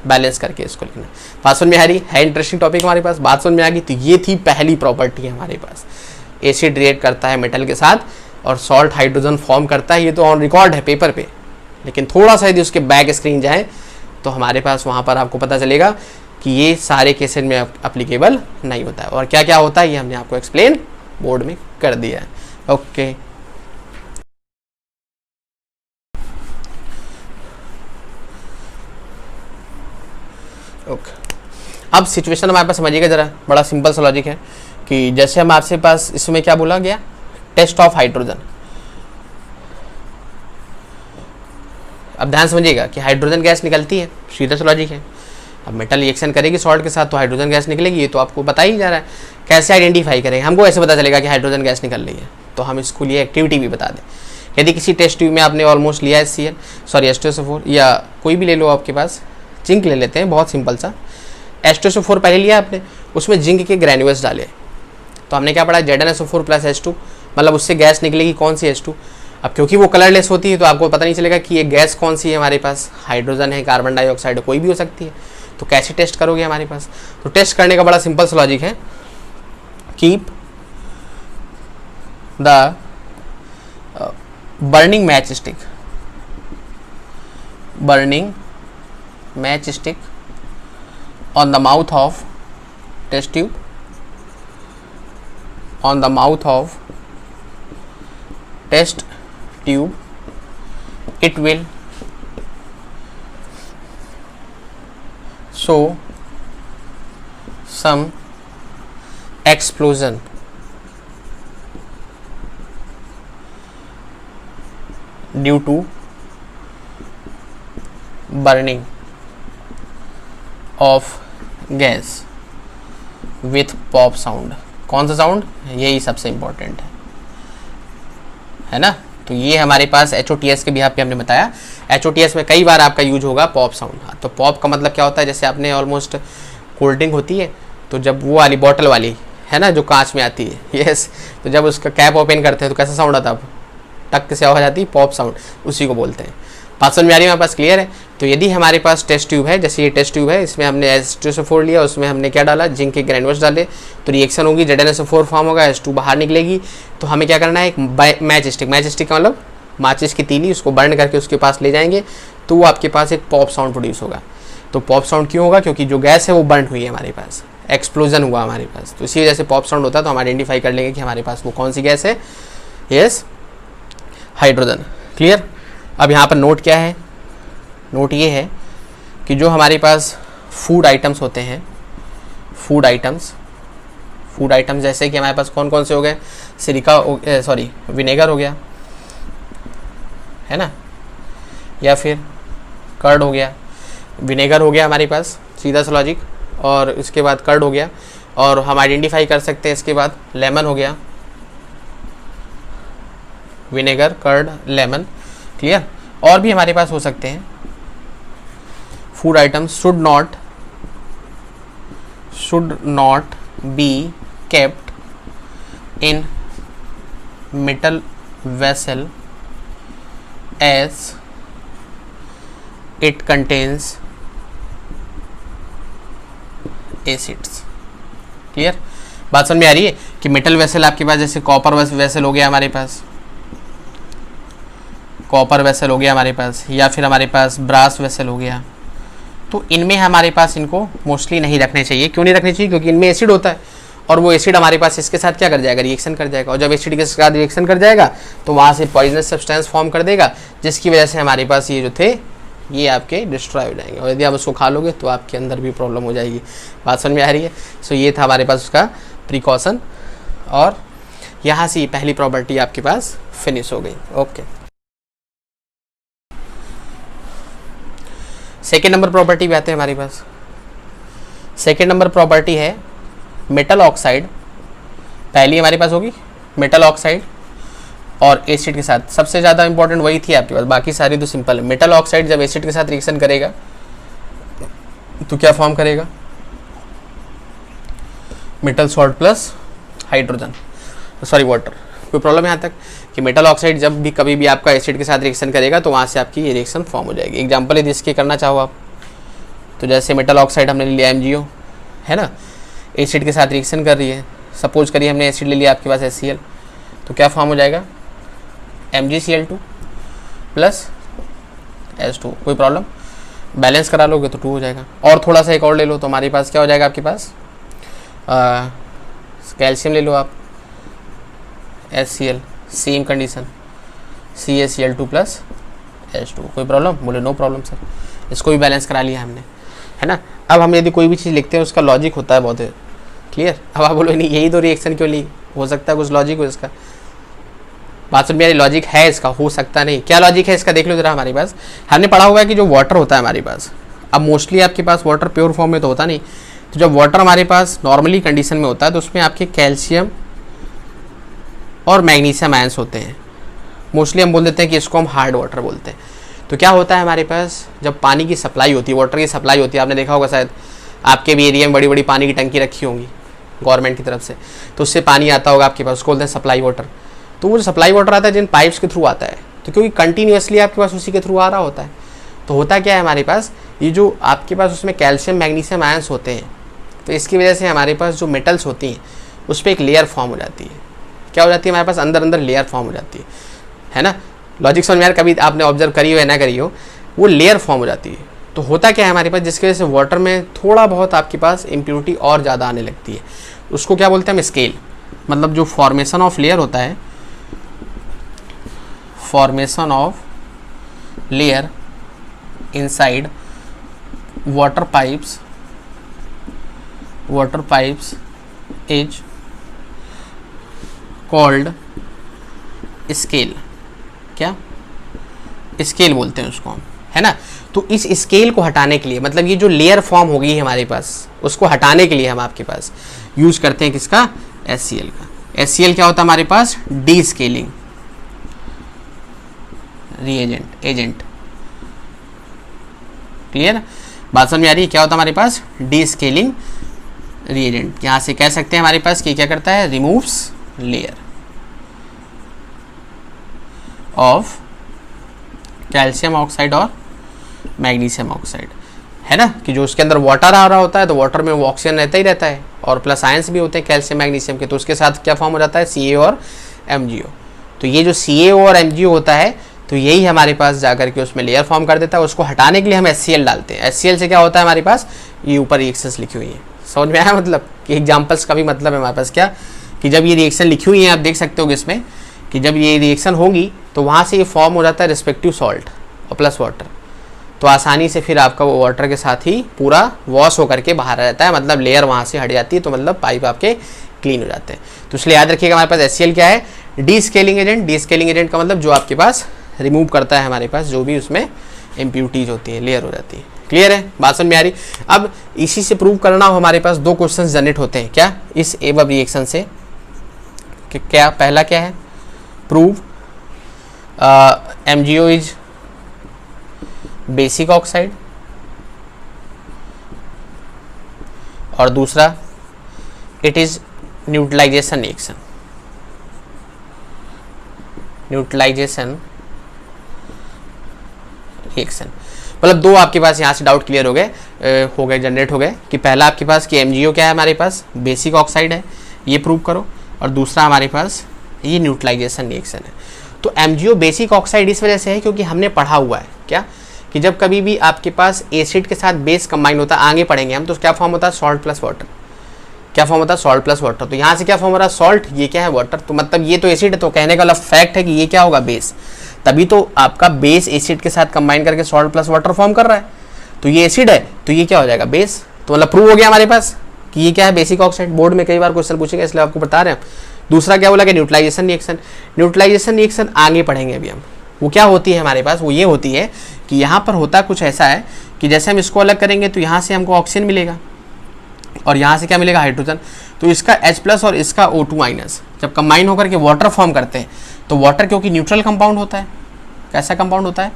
बैलेंस करके इसको लिखना है। बात समझ में आ रही है, इंटरेस्टिंग टॉपिक हमारे पास, बात समझ में आ गई। तो ये थी पहली प्रॉपर्टी हमारे पास, एसिड रिएक्ट करता है मेटल के साथ और सॉल्ट हाइड्रोजन फॉर्म करता है। ये तो ऑन रिकॉर्ड है पेपर पे, लेकिन थोड़ा सा यदि उसके बैक स्क्रीन जाए तो हमारे पास वहाँ पर आपको पता चलेगा कि ये सारे केसेस में अप्लीकेबल नहीं होता है, और क्या क्या होता है ये हमने आपको एक्सप्लेन बोर्ड में कर दिया है। ओके, अब सिचुएशन हमारे पास समझिएगा जरा, बड़ा सिंपल सा लॉजिक है कि जैसे हम आपसे पास इसमें क्या बोला गया, टेस्ट ऑफ हाइड्रोजन। अब ध्यान समझिएगा कि हाइड्रोजन गैस निकलती है, सीधा सा लॉजिक है। अब मेटल रिएक्शन करेगी सॉल्ट के साथ तो हाइड्रोजन गैस निकलेगी, ये तो आपको बता ही जा रहा है। कैसे आइडेंटिफाई करेंगे, हमको ऐसे पता चलेगा कि हाइड्रोजन गैस निकल रही है, तो हम इसको लिए एक्टिविटी भी बता दें। यदि किसी टेस्ट ट्यूब में आपने ऑलमोस्ट लिया है HCl, सॉरी H2SO4, या कोई भी ले लो आपके पास, जिंक ले लेते हैं, बहुत सिंपल सा। H2SO4 पहले लिया आपने, उसमें जिंक के ग्रेन्यूल्स डाले, तो हमने क्या पढ़ा, ZnSO4 + H2, मतलब उससे गैस निकलेगी कौन सी, H2। अब क्योंकि वो कलरलेस होती है तो आपको पता नहीं चलेगा कि ये गैस कौन सी है हमारे पास, हाइड्रोजन है, कार्बन डाइऑक्साइड है, कोई भी हो सकती है। तो कैसे टेस्ट करोगे हमारे पास, तो टेस्ट करने का बड़ा सिंपल सा लॉजिक है, keep the burning match stick on the mouth of test tube, on the mouth of test tube, it will show some explosion due to burning of gas with pop sound. कौन सा साउंड, यही सबसे इंपॉर्टेंट है ना। तो ये हमारे पास HOTS के बिहाफ पे हमने बताया, HOTS में कई बार आपका यूज होगा पॉप साउंड। तो पॉप का मतलब क्या होता है, जैसे आपने ऑलमोस्ट कोल्ड ड्रिंक होती है, तो जब वो वाली बॉटल वाली है ना जो कांच में आती है, यस, तो जब उसका कैप ओपन करते हैं तो कैसा साउंड आता है, टक से आवाज आती है, पॉप साउंड, उसी को बोलते हैं। बात समझ में आ रही है, हमारे पास क्लियर है। तो यदि हमारे पास टेस्ट ट्यूब है, जैसे ये टेस्ट ट्यूब है, इसमें हमने H2SO4 लिया, उसमें हमने क्या डाला, जिंक के ग्रेन्यूल्स डाले, तो रिएक्शन होगी, ZnSO4 फॉर्म होगा, H2 बाहर निकलेगी। तो हमें क्या करना है, एक मैच स्टिक का मतलब माचिस की तीली, उसको बर्न करके उसके पास ले जाएंगे, तो वो आपके पास एक पॉप साउंड प्रोड्यूस होगा। तो पॉप साउंड क्यों होगा, क्योंकि जो गैस है वो बर्न हुई है हमारे पास, एक्सप्लोजन हुआ हमारे पास, तो इसी वजह से पॉप साउंड होता है। तो हम आइडेंटिफाई कर लेंगे कि हमारे पास वो कौन सी गैस है, यस, हाइड्रोजन। क्लियर। अब यहाँ पर नोट क्या है, नोट ये है कि जो हमारे पास फूड आइटम्स होते हैं, फूड आइटम्स जैसे कि हमारे पास कौन कौन से हो गए, विनेगर हो गया है ना, या फिर कर्ड हो गया। विनेगर हो गया हमारे पास, सीधा सा लॉजिक, और इसके बाद कर्ड हो गया, और हम आइडेंटिफाई कर सकते हैं इसके बाद लेमन हो गया, विनेगर, कर्ड, लेमन। क्लियर। और भी हमारे पास हो सकते हैं food items should not be kept in metal vessel as it contains acids। Clear. बात समझ में आ रही है कि मेटल वेसल आपके पास, जैसे कॉपर वेसल हो गया हमारे पास, या फिर हमारे पास ब्रास वेसल हो गया, तो इनमें हमारे पास इनको मोस्टली नहीं रखने चाहिए। क्यों नहीं रखने चाहिए, क्योंकि इनमें एसिड होता है, और वो एसिड हमारे पास इसके साथ क्या कर जाएगा, रिएक्शन कर जाएगा, और जब एसिड के साथ रिएक्शन कर जाएगा तो वहाँ से पॉइजनस सब्सटेंस फॉर्म कर देगा, जिसकी वजह से हमारे पास ये जो थे ये आपके डिस्ट्रॉय हो जाएंगे, और यदि आप उसको खा लोगे तो आपके अंदर भी प्रॉब्लम हो जाएगी। बात समझ में आ रही है। सो ये था हमारे पास उसका प्रिकॉशन, और यहाँ से पहली प्रॉपर्टी आपके पास फिनिश हो गई। ओके, सेकेंड नंबर प्रॉपर्टी भी आते हैं हमारे पास। सेकेंड नंबर प्रॉपर्टी है मेटल ऑक्साइड। पहली हमारे पास होगी मेटल ऑक्साइड और एसिड के साथ सबसे ज़्यादा इंपॉर्टेंट वही थी आपके पास, बाकी सारी तो सिंपल है। मेटल ऑक्साइड जब एसिड के साथ रिएक्शन करेगा तो क्या फॉर्म करेगा, metal salt plus hydrogen, sorry water. कोई प्रॉब्लम यहाँ तक कि मेटल ऑक्साइड जब भी कभी भी आपका एसिड के साथ रिएक्शन करेगा तो वहाँ से आपकी ये रिएक्शन फॉर्म हो जाएगी। एग्जाम्पल यदि इसके करना चाहो आप, तो जैसे मेटल ऑक्साइड हमने लिया MgO है ना, एसिड के साथ रिएक्शन कर रही है, सपोज करिए हमने एसिड ले लिया आपके पास HCl, तो क्या फॉर्म हो जाएगा MgCl2 प्लस H2। कोई प्रॉब्लम, बैलेंस करा लोगे तो 2 हो जाएगा। और थोड़ा सा एक और ले लो तो हमारे पास क्या हो जाएगा, आपके पास कैल्शियम ले लो आप, HCl, same condition CaCl2 plus H2। कोई प्रॉब्लम, बोले नो प्रॉब्लम सर, इसको भी बैलेंस करा लिया हमने, है ना। अब हम यदि कोई भी चीज़ लिखते हैं उसका लॉजिक होता है बहुत क्लियर। अब आप बोलो नहीं यही तो रिएक्शन क्यों ली, हो सकता है कुछ लॉजिक हो इसका। बात सुन, मेरी लॉजिक है इसका, हो सकता नहीं, क्या लॉजिक है इसका देख लो जरा। हमारे पास हमने पढ़ा हुआ है कि जो वाटर होता है हमारे पास, अब मोस्टली आपके पास वाटर प्योर फॉर्म में तो होता नहीं, तो जब वाटर हमारे पास नॉर्मली कंडीशन में होता है तो उसमें आपके कैल्शियम और मैग्नीशियम आयंस होते हैं। मोस्टली हम बोल देते हैं कि इसको हम हार्ड वाटर बोलते हैं। तो क्या होता है हमारे पास, जब पानी की सप्लाई होती है, वाटर की सप्लाई होती है, आपने देखा होगा शायद आपके भी एरिया में बड़ी बड़ी पानी की टंकी रखी होंगी गवर्नमेंट की तरफ से, तो उससे पानी आता होगा आपके पास, उसको बोलते हैं सप्लाई वाटर। तो वो जो सप्लाई वाटर आता है जिन पाइप्स के थ्रू आता है, तो क्योंकि कंटिन्यूसली आपके पास उसी के थ्रू आ रहा होता है, तो होता क्या है हमारे पास, ये जो आपके पास उसमें कैल्शियम मैग्नीशियम आयंस होते हैं, तो इसकी वजह से हमारे पास जो मेटल्स होती हैं उस पर एक लेयर फॉर्म हो जाती है। क्या हो जाती है हमारे पास, अंदर अंदर लेयर फॉर्म हो जाती है ना। लॉजिक समझ में यार, कभी आपने ऑब्जर्व करी हो या ना करी हो, वो लेयर फॉर्म हो जाती है। तो होता क्या है हमारे पास, जिसकी वजह से वाटर में थोड़ा बहुत आपके पास इम्प्योरिटी और ज़्यादा आने लगती है, उसको क्या बोलते हैं हम, स्केल। मतलब जो फॉर्मेशन ऑफ लेयर होता है, formation of layer inside water pipes is called scale. क्या स्केल बोलते हैं उसको हम, है ना। तो इस स्केल को हटाने के लिए, मतलब ये जो लेयर फॉर्म हो गई है हमारे पास, उसको हटाने के लिए हम आपके पास यूज करते हैं किसका, HCl का। HCl क्या होता है हमारे पास, descaling reagent, agent. Clear, बात समझ में आ रही है, क्या होता है हमारे पास, डी स्केलिंग रिएजेंट। यहां से कह सकते हैं हमारे पास कि क्या करता है, removes layer of calcium oxide और मैग्नीशियम ऑक्साइड, है ना, कि जो उसके अंदर वाटर आ रहा होता है तो वाटर में वो ऑक्सीजन रहता ही रहता है और प्लस आयंस भी होते हैं कैल्शियम मैग्नीशियम के, तो उसके साथ क्या फॉर्म हो जाता है, CaO और MgO। तो ये जो CaO और MgO होता है, तो यही हमारे पास जाकर के उसमें लेयर फॉर्म कर देता है। उसको हटाने के लिए हम HCl डालते हैं। HCl से क्या होता है हमारे पास, ये ऊपर रिएक्शंस लिखी हुई है, समझ में आया, मतलब कि एग्जाम्पल्स का भी मतलब है हमारे पास क्या, कि जब ये रिएक्शन लिखी हुई है आप देख सकते हो इसमें, कि जब ये रिएक्शन होगी तो वहाँ से ये फॉर्म हो जाता है रिस्पेक्टिव सॉल्ट और प्लस वाटर, तो आसानी से फिर आपका वो वाटर के साथ ही पूरा वॉश होकर के बाहर आ जाता है, मतलब लेयर वहाँ से हट जाती है, तो मतलब पाइप आपके क्लीन हो जाते हैं। तो इसलिए याद रखिएगा हमारे पास HCl क्या है, D scaling agent. D scaling agent का मतलब जो आपके पास रिमूव करता है हमारे पास जो भी उसमें इम्प्यूरिटीज होती है, लेयर हो जाती है। क्लियर है, बात समझ में आ रही। अब इसी से प्रूव करना हो, हमारे पास 2 क्वेश्चन जनरेट होते हैं क्या, इस एबव रिएक्शन से। कि क्या पहला क्या है, prove MgO is basic oxide, और दूसरा it is neutralisation reaction. Neutralisation reaction मतलब 2 आपके पास यहाँ से डाउट क्लियर हो गए जनरेट हो गए, कि पहला आपके पास कि MgO क्या है हमारे पास, बेसिक ऑक्साइड है, ये प्रूव करो, और दूसरा हमारे पास ये न्यूट्रलाइजेशन रिएक्शन है। तो MgO बेसिक ऑक्साइड इस वजह से है क्योंकि हमने पढ़ा हुआ है क्या, कि जब कभी भी आपके पास एसिड के साथ बेस कंबाइन होता है, आगे पढ़ेंगे हम, तो क्या फॉर्म होता है, सॉल्ट प्लस वाटर। क्या फॉर्म होता है, सॉल्ट प्लस वाटर। तो यहाँ से क्या फॉर्म हो रहा है, सॉल्ट, ये क्या है, वाटर। तो मतलब ये तो एसिड है, तो कहने का फैक्ट है कि ये क्या होगा, बेस। तभी तो आपका बेस एसिड के साथ कंबाइन करके सॉल्ट प्लस वाटर फॉर्म कर रहा है, तो ये एसिड है तो ये क्या हो जाएगा, बेस। तो मतलब प्रूव हो गया हमारे पास कि ये क्या है, बेसिक ऑक्साइड। बोर्ड में कई बार क्वेश्चन पूछेगा इसलिए आपको बता रहे हैं। दूसरा क्या बोला कि न्यूट्रलाइजेशन रिएक्शन। न्यूट्रलाइजेशन रिएक्शन आगे पढ़ेंगे अभी हम, वो क्या होती है हमारे पास, वो ये होती है कि यहाँ पर होता कुछ ऐसा है कि जैसे हम इसको अलग करेंगे तो यहाँ से हमको ऑक्सीजन मिलेगा और यहाँ से क्या मिलेगा, हाइड्रोजन। तो इसका H+ और इसका O2- जब कंबाइन होकर के वाटर फॉर्म करते हैं तो वाटर क्योंकि न्यूट्रल कंपाउंड होता है, कैसा कंपाउंड होता है,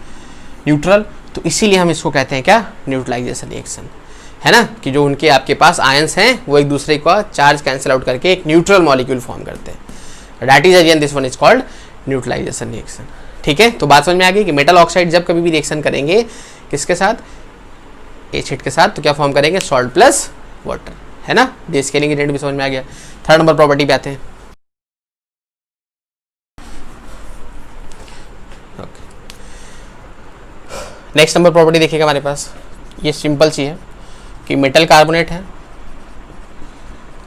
न्यूट्रल, तो इसीलिए हम इसको कहते हैं क्या, न्यूट्रलाइजेशन रिएक्शन, है ना, कि जो उनके आपके पास आयंस हैं वो एक दूसरे का चार्ज कैंसिल आउट करके एक न्यूट्रल मॉलिक्यूल फॉर्म करते हैं। That is again this one is called neutralisation reaction. ठीक है, तो बात समझ में आ गई कि मेटल ऑक्साइड जब कभी भी रिएक्शन करेंगे किसके साथ, एसिड के साथ, तो क्या फॉर्म करेंगे, सॉल्ट प्लस वाटर, है ना। स्केलिंग ग्रेडियंट भी समझ में आ गया। थर्ड नंबर प्रॉपर्टी पे आते हैं। नेक्स्ट नंबर प्रॉपर्टी देखिएगा हमारे पास, ये सिंपल सी है कि मेटल कार्बोनेट है।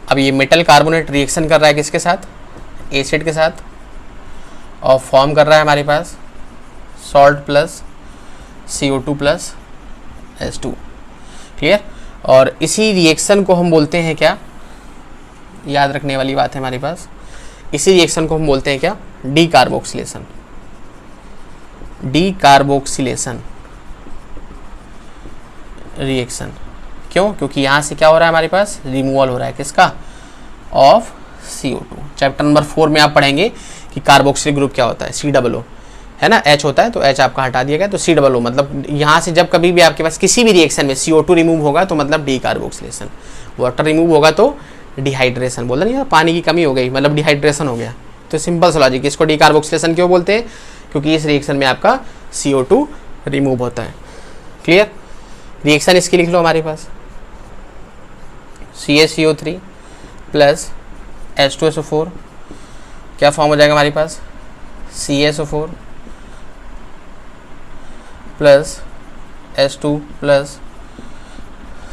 अब ये मेटल कार्बोनेट रिएक्शन कर रहा है किसके साथ, एसिड के साथ, और फॉर्म कर रहा है हमारे पास salt plus CO2 plus H2। Clear. और इसी रिएक्शन को हम बोलते हैं क्या, याद रखने वाली बात है हमारे पास, इसी रिएक्शन को हम बोलते हैं क्या, D carboxylation. D carboxylation reaction. क्यों, क्योंकि यहाँ से क्या हो रहा है हमारे पास, रिमूवल हो रहा है किसका, ऑफ CO2। चैप्टर नंबर 4 में आप पढ़ेंगे कि कार्बोक्सिल ग्रुप क्या होता है, COO, है ना, H होता है तो H आपका हटा दिया गया तो COO, मतलब यहाँ से जब कभी भी आपके पास किसी भी रिएक्शन में CO2 रिमूव होगा तो मतलब डी कार्बोक्सिलेशन, वाटर रिमूव होगा तो डिहाइड्रेशन, बोल रहे नहीं, पानी की कमी हो गई मतलब डिहाइड्रेशन हो गया। तो सिंपल सा लॉजिक, इसको डी कार्बोक्सिलेशन क्यों बोलते हैं, क्योंकि इस रिएक्शन में आपका CO2 रिमूव होता है। क्लियर। रिएक्शन इसकी लिख लो हमारे पास, CaCO3 प्लस H2SO4, क्या फॉर्म हो जाएगा हमारे पास, CaSO4 plus H2 plus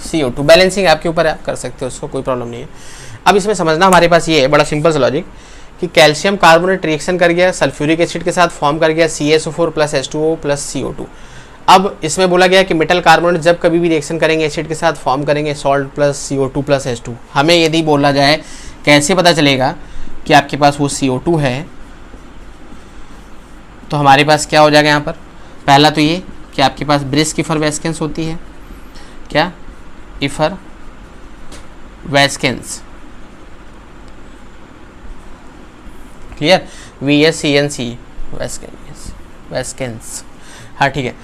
CO2। Balancing आपके ऊपर आप कर सकते हो, उसको कोई प्रॉब्लम नहीं है। अब इसमें समझना हमारे पास ये है, बड़ा सिंपल सा लॉजिक, कि कैल्शियम कार्बोनेट रिएक्शन कर गया सल्फ्यूरिक एसिड के साथ, फॉर्म कर गया CaSO4 plus H2O plus CO2। अब इसमें बोला गया कि मेटल कार्बोनेट जब कभी भी रिएक्शन करेंगे एसिड के साथ, फॉर्म करेंगे salt plus CO2 plus H2। हमें यदि बोला जाए कैसे पता चलेगा कि आपके पास वो CO2 है, तो हमारे पास क्या हो जाएगा यहाँ पर, पहला तो ये कि आपके पास ब्रिस्क इफरवेस्केंस होती है, क्या, इफरवेस्केंस, क्लियर, VSCNC, वेस्केंस, हाँ ठीक है,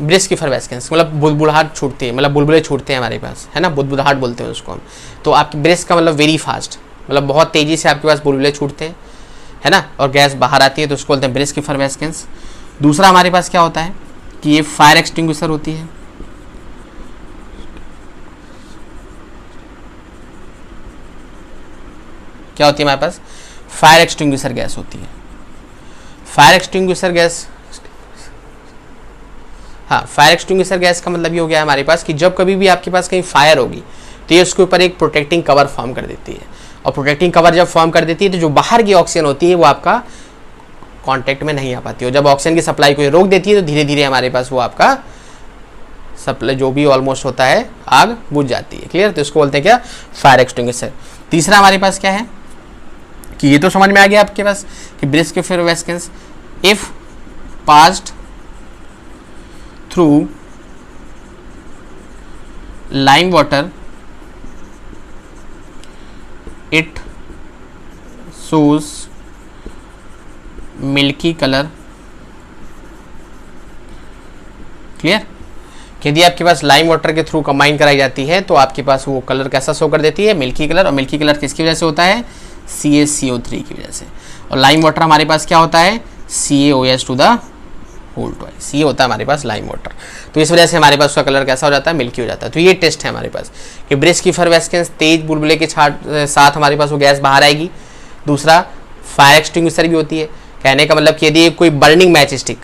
ब्रिस्क इफरवेस्केंस मतलब बुलबुलाहट छूटती है, मतलब बुलबुले छूटते हैं हमारे पास, है ना, बुदबुदाहट बोलते हैं उसको हम। तो आपकी ब्रिस्क का मतलब वेरी फास्ट, मतलब बहुत तेज़ी से आपके पास बुलबुले छूटते हैं, है ना, और गैस बाहर आती है तो उसको बोलते हैं ब्रिस्क इफरवेस्केंस। दूसरा हमारे पास क्या होता है कि ये फायर एक्सटिंग्विशर होती है, क्या होती है हमारे पास, फायर एक्सटिंग्विशर गैस होती है। फायर एक्सटिंग्विशर गैस, हाँ, फायर एक्सटिंग्विशर गैस का मतलब ये हो गया हमारे पास कि जब कभी भी आपके पास कहीं फायर होगी तो ये उसके ऊपर एक प्रोटेक्टिंग कवर फॉर्म कर देती है, और प्रोटेक्टिंग कवर जब फॉर्म कर देती है तो जो बाहर की ऑक्सीजन होती है वो आपका कांटेक्ट में नहीं आ पाती है। जब ऑक्सीजन की सप्लाई को रोक देती है तो धीरे धीरे हमारे पास वो आपका सप्लाई जो भी ऑलमोस्ट होता है आग बुझ जाती है। क्लियर। तो इसको बोलते हैं क्या, फायर एक्सटिंग्विशर। तीसरा हमारे पास क्या है कि ये तो समझ में आ गया आपके पास कि brisk effervescence if passed through lime water it shows milky colour. Clear. यदि आपके पास लाइम वाटर के थ्रू कंबाइन कराई जाती है तो आपके पास वो कलर कैसा शो कर देती है, मिल्की कलर। और मिल्की कलर किसकी वजह से होता है, CaCO3 की वजह से। और लाइम वाटर हमारे पास क्या होता है, CaOH to the whole twice, ये होता है हमारे पास लाइम वाटर। तो इस वजह से हमारे पास उसका कलर कैसा हो जाता है, मिल्की हो जाता है। तो ये टेस्ट है हमारे पास कि ब्रिस्क इफरवेस्केंस, तेज बुलबुले के साथ हमारे पास वो गैस बाहर आएगी। दूसरा फायर एक्सटिंग्विशर भी होती है। कहने का मतलब कि यदि कोई बर्निंग मैच स्टिक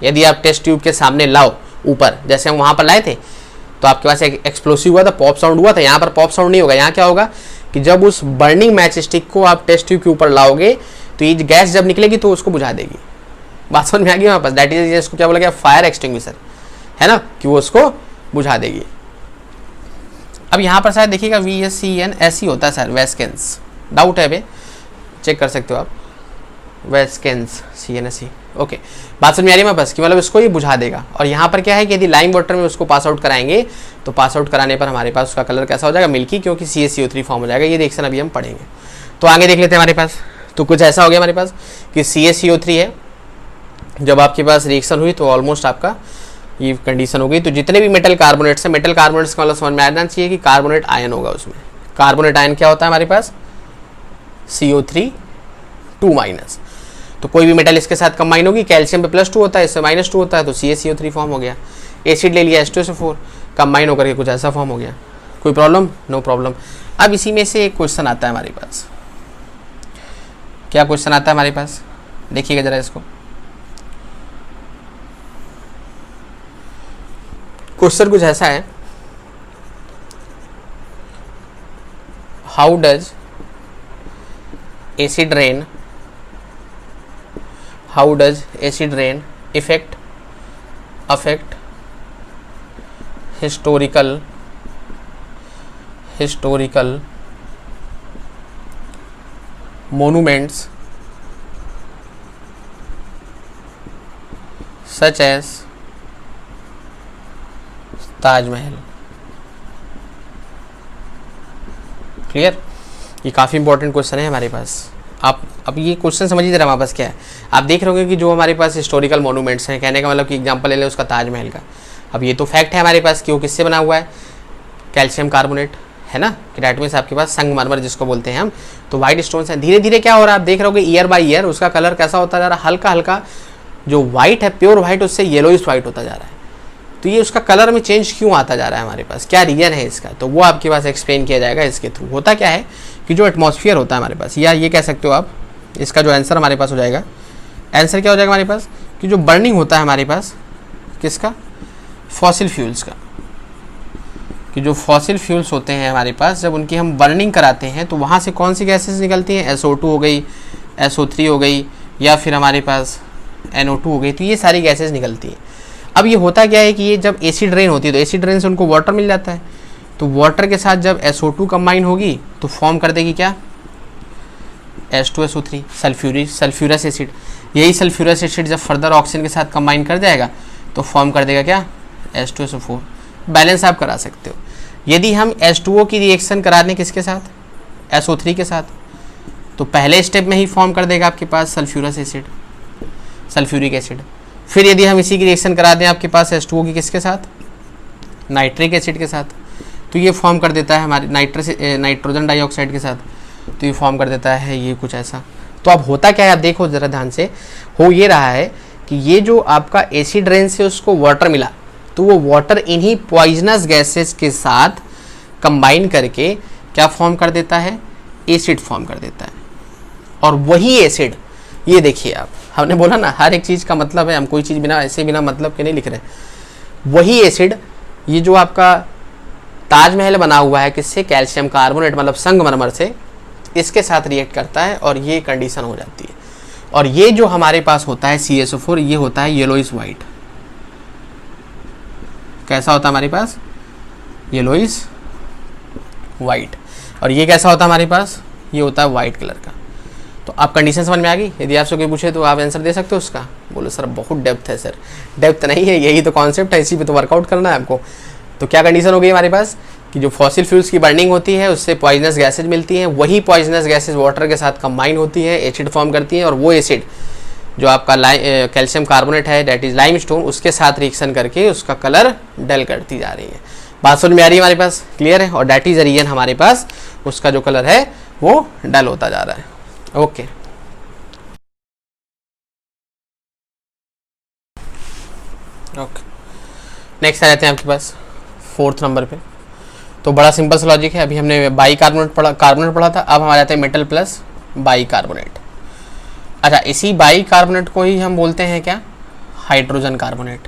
यदि आप टेस्ट ट्यूब के सामने लाओ ऊपर, जैसे हम वहाँ पर लाए थे तो आपके पास एक एक्सप्लोसिव हुआ था, पॉप साउंड हुआ था। यहाँ पर पॉप साउंड नहीं होगा, यहाँ क्या होगा कि जब उस बर्निंग मैच स्टिक को आप टेस्ट ट्यूब के ऊपर लाओगे तो ये गैस जब निकलेगी तो उसको बुझा देगी। बात समझ में आ गई हमारे पास। दैट इज इसको क्या बोला गया, फायर एक्सटिंग्विशर, है ना, कि वो उसको बुझा देगी। अब यहाँ पर शायद देखिएगा VSCN ऐसी होता है सर, वेस्केंस, डाउट है बे, चेक कर सकते हो आप, वेस्केंस CNSE। ओके, बात समझ में आ रही है मेरे पास कि मतलब इसको ये बुझा देगा। और यहाँ पर क्या है कि यदि लाइम वाटर में उसको पास आउट कराएंगे तो पास आउट कराने पर हमारे पास उसका कलर कैसा हो जाएगा, मिल्की, क्योंकि CaCO3 फॉर्म हो जाएगा। ये रिएक्शन अभी हम पढ़ेंगे। तो आगे देख लेते हैं हमारे पास। तो कुछ ऐसा हो गया हमारे पास कि CaCO3 है, जब आपके पास रिएक्शन हुई तो ऑलमोस्ट आपका ये कंडीशन हो गई। तो जितने भी मेटल कार्बोनेट्स हैं, मेटल कार्बोनेट्स का मतलब समझ में आना चाहिए कि कार्बोनेट आयन होगा उसमें। कार्बोनेट आयन क्या होता है हमारे पास? CO3 2-। तो कोई भी मेटल इसके साथ कंबाइन होगी, कैल्शियम पे +2 होता है, इससे -2 होता है, तो CaCO3 फॉर्म हो गया। एसिड ले लिया H2SO4, कंबाइन होकर के कुछ ऐसा फॉर्म हो गया। कोई प्रॉब्लम? No problem. अब इसी में से एक क्वेश्चन आता है हमारे पास। क्या क्वेश्चन आता है हमारे पास? देखिएगा जरा इसको। क्वेश्चन कुछ ऐसा है, how does acid rain affect historical monuments such as Taj Mahal. Clear? ये काफ़ी इंपॉर्टेंट क्वेश्चन है हमारे पास। आप अब ये क्वेश्चन समझिए जरा हमारे पास क्या है। आप देख रहे होंगे कि जो हमारे पास हिस्टोरिकल मोनूमेंट्स हैं, कहने का मतलब कि एग्जांपल ले लें उसका ताजमहल का। अब ये तो फैक्ट है हमारे पास कि वो किससे बना हुआ है? कैल्शियम कार्बोनेट, है ना। कि डैट मीन्स आपके पास संगमरमर जिसको बोलते हैं हम। तो वाइट स्टोन्स हैं। धीरे धीरे क्या हो रहा है आप देख रहे होगे, ईयर बाय ईयर उसका कलर कैसा होता जा रहा है? हल्का हल्का जो वाइट है, प्योर वाइट, उससे येलोइश वाइट होता जा रहा है। तो ये उसका कलर में चेंज क्यों आता जा रहा है हमारे पास? क्या रीजन है इसका? तो वो आपके पास एक्सप्लेन किया जाएगा इसके थ्रू। होता क्या है कि जो एटमॉस्फेयर होता है हमारे पास, या ये कह सकते हो आप, इसका जो आंसर हमारे पास हो जाएगा, आंसर क्या हो जाएगा हमारे पास कि जो बर्निंग होता है हमारे पास किसका? फॉसिल फ्यूल्स का। कि जो फॉसिल फ्यूल्स होते हैं हमारे पास, जब उनकी हम बर्निंग कराते हैं तो वहाँ से कौन सी गैसेस निकलती हैं? SO2 हो गई, SO3 हो गई, या फिर हमारे पास NO2 हो गई। तो ये सारी गैसेस निकलती हैं। अब ये होता क्या है कि ये जब एसिड रेन होती है तो एसिड रेन से उनको वाटर मिल जाता है। तो वाटर के साथ जब SO2 कंबाइन होगी तो फॉर्म कर देगी क्या? H2SO3, sulphurous acid. यही सल्फ्यूरस एसिड जब फर्दर ऑक्सीजन के साथ कंबाइन कर जाएगा तो फॉर्म कर देगा क्या? H2SO4। बैलेंस आप करा सकते हो। यदि हम H2O की रिएक्शन करा दें किसके साथ? SO3 के साथ, तो पहले स्टेप में ही फॉर्म कर देगा आपके पास सल्फ्यूरस एसिड, सल्फ्यूरिक एसिड। फिर यदि हम इसी की रिएक्शन करा दें आपके पास H2O की किसके साथ? नाइट्रिक एसिड के साथ, तो ये फॉर्म कर देता है हमारे नाइट्रोजन डाइऑक्साइड के साथ, तो ये फॉर्म कर देता है ये कुछ ऐसा। तो अब होता क्या है आप देखो ज़रा ध्यान से। हो ये रहा है कि ये जो आपका एसिड रेन से उसको वाटर मिला, तो वो वाटर इन्हीं पॉइजनस गैसेस के साथ कंबाइन करके क्या फॉर्म कर देता है? एसिड फॉर्म कर देता है। और वही एसिड, ये देखिए आप, हमने बोला ना हर एक चीज़ का मतलब है, हम कोई चीज़ बिना ऐसे बिना मतलब के नहीं लिख रहे। वही एसिड, ये जो आपका ताजमहल बना हुआ है किससे? कैल्शियम कार्बोनेट मतलब संगमरमर से, इसके साथ रिएक्ट करता है और ये कंडीशन हो जाती है। और ये जो हमारे पास होता है CaSO4, ये होता है येलोइश वाइट। कैसा होता है हमारे पास? Yellowish white. और ये कैसा होता है हमारे पास? ये होता है वाइट कलर का। तो आप कंडीशन समझ में आ गई? यदि आपसे कोई पूछे तो आप आंसर दे सकते हो उसका। बोलो सर बहुत डेप्थ है। सर डेप्थ नहीं है, यही तो कॉन्सेप्ट है, इसी पे तो वर्कआउट करना है आपको। तो क्या कंडीशन हो गई हमारे पास कि जो फॉसिल फ्यूल्स की बर्निंग होती है उससे पॉइजनस गैसेज मिलती हैं, वही पॉइजनस गैसेज वाटर के साथ कंबाइन होती है, एसिड फॉर्म करती हैं, और वो एसिड जो आपका कैल्शियम कार्बोनेट है डेट इज लाइमस्टोन, उसके साथ रिएक्शन करके उसका कलर डल करती जा रही है। बात समझ में आ रही है हमारे पास? क्लियर है? और डेट इज रीजन हमारे पास उसका जो कलर है वो डल होता जा रहा है। ओके ओके, नेक्स्ट आ जाते हैं आपके पास 4th नंबर पे। तो बड़ा सिंपल सा लॉजिक है। अभी हमने बाई कार्बोनेट पढ़ा था, अब हम आ जाते हैं मेटल प्लस बाई कार्बोनेट। अच्छा, इसी बाई कार्बोनेट को ही हम बोलते हैं क्या? Hydrogen carbonate.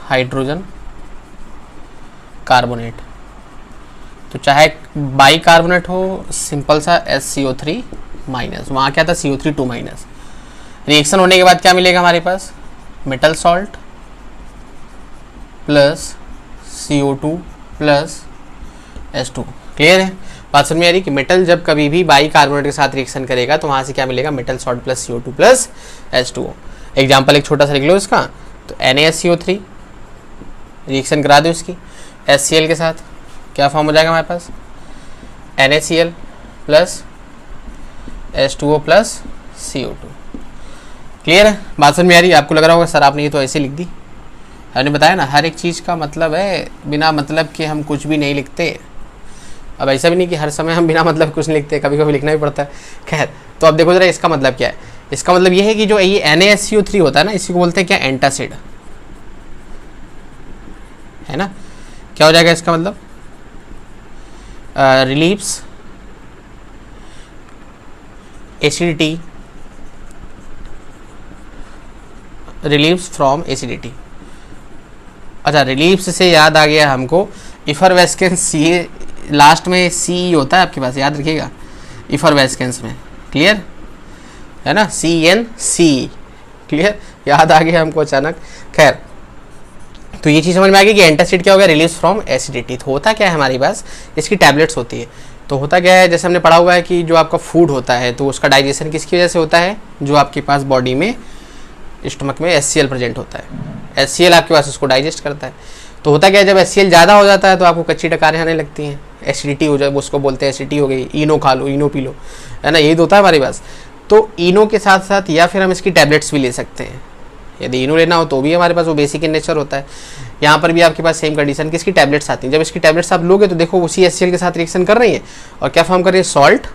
Hydrogen carbonate. तो चाहे बाई कार्बोनेट हो, सिंपल सा SCO3 माइनस, वहाँ क्या था? CO3 2-। रिएक्शन होने के बाद क्या मिलेगा हमारे पास? Metal salt plus CO2 plus H2। Clear है? बात समझ में आ रही कि मेटल जब कभी भी बाई कार्बोनेट के साथ रिएक्शन करेगा तो वहाँ से क्या मिलेगा? Metal salt plus CO2 plus H2O। Example एक छोटा सा लिख लो इसका। तो NaSCO3 रिएक्शन करा दो इसकी HCl के साथ, क्या फॉर्म हो जाएगा हमारे पास? NaCl plus H2O plus CO2। Clear है, बात समझ में आ रही है? आपको लग रहा होगा सर आपने ये तो ऐसे लिख दी। हमने बताया ना हर एक चीज़ का मतलब है, बिना मतलब के हम कुछ भी नहीं लिखते। अब ऐसा भी नहीं कि हर समय हम बिना मतलब कुछ नहीं लिखते, कभी कभी लिखना भी पड़ता है। खैर, तो अब देखो जरा इसका मतलब क्या है। इसका मतलब ये है कि जो ये NaSCO3 होता है ना, इसी को बोलते हैं क्या, एंटासिड, है ना। क्या हो जाएगा इसका मतलब, relieves acidity, relieves from acidity. अच्छा, रिलीव्स से याद आ गया हमको, इफरवेस्केंस, सी लास्ट में सी होता है आपके पास, याद रखिएगा इफरवेस्केंस में। क्लियर है ना, CnC। क्लियर, याद आ गया हमको अचानक। खैर, तो ये चीज़ समझ में आ गई कि एंटासिड क्या हो गया, रिलीज फ्रॉम एसिडिटी। तो होता क्या है हमारे पास, इसकी टैबलेट्स होती है। तो होता क्या है, जैसे हमने पढ़ा हुआ है कि जो आपका फूड होता है तो उसका डाइजेशन किसकी वजह से होता है, जो आपके पास बॉडी में स्टमक में HCl प्रेजेंट होता है, HCl आपके पास उसको डाइजेस्ट करता है। तो होता क्या है, जब HCl ज़्यादा हो जाता है तो आपको कच्ची डकारें आने लगती हैं, एसिडिटी हो जाए, उसको बोलते हैं एसिडिटी हो गई, इनो खा लो, इनो पी लो, है ना, यही तो होता है हमारे पास। तो इनो के साथ साथ या फिर हम इसकी टैबलेट्स भी ले सकते हैं। यदि इनो लेना हो तो भी हमारे पास वो बेसिक इन नेचर होता है। यहाँ पर भी आपके पास सेम कंडीशन, किसकी टैबलेट्स आती हैं। जब इसकी टैबलेट्स आप लोगे तो देखो उसी HCl के साथ रिएक्शन कर रही है और क्या फॉर्म कर रही है, सॉल्ट,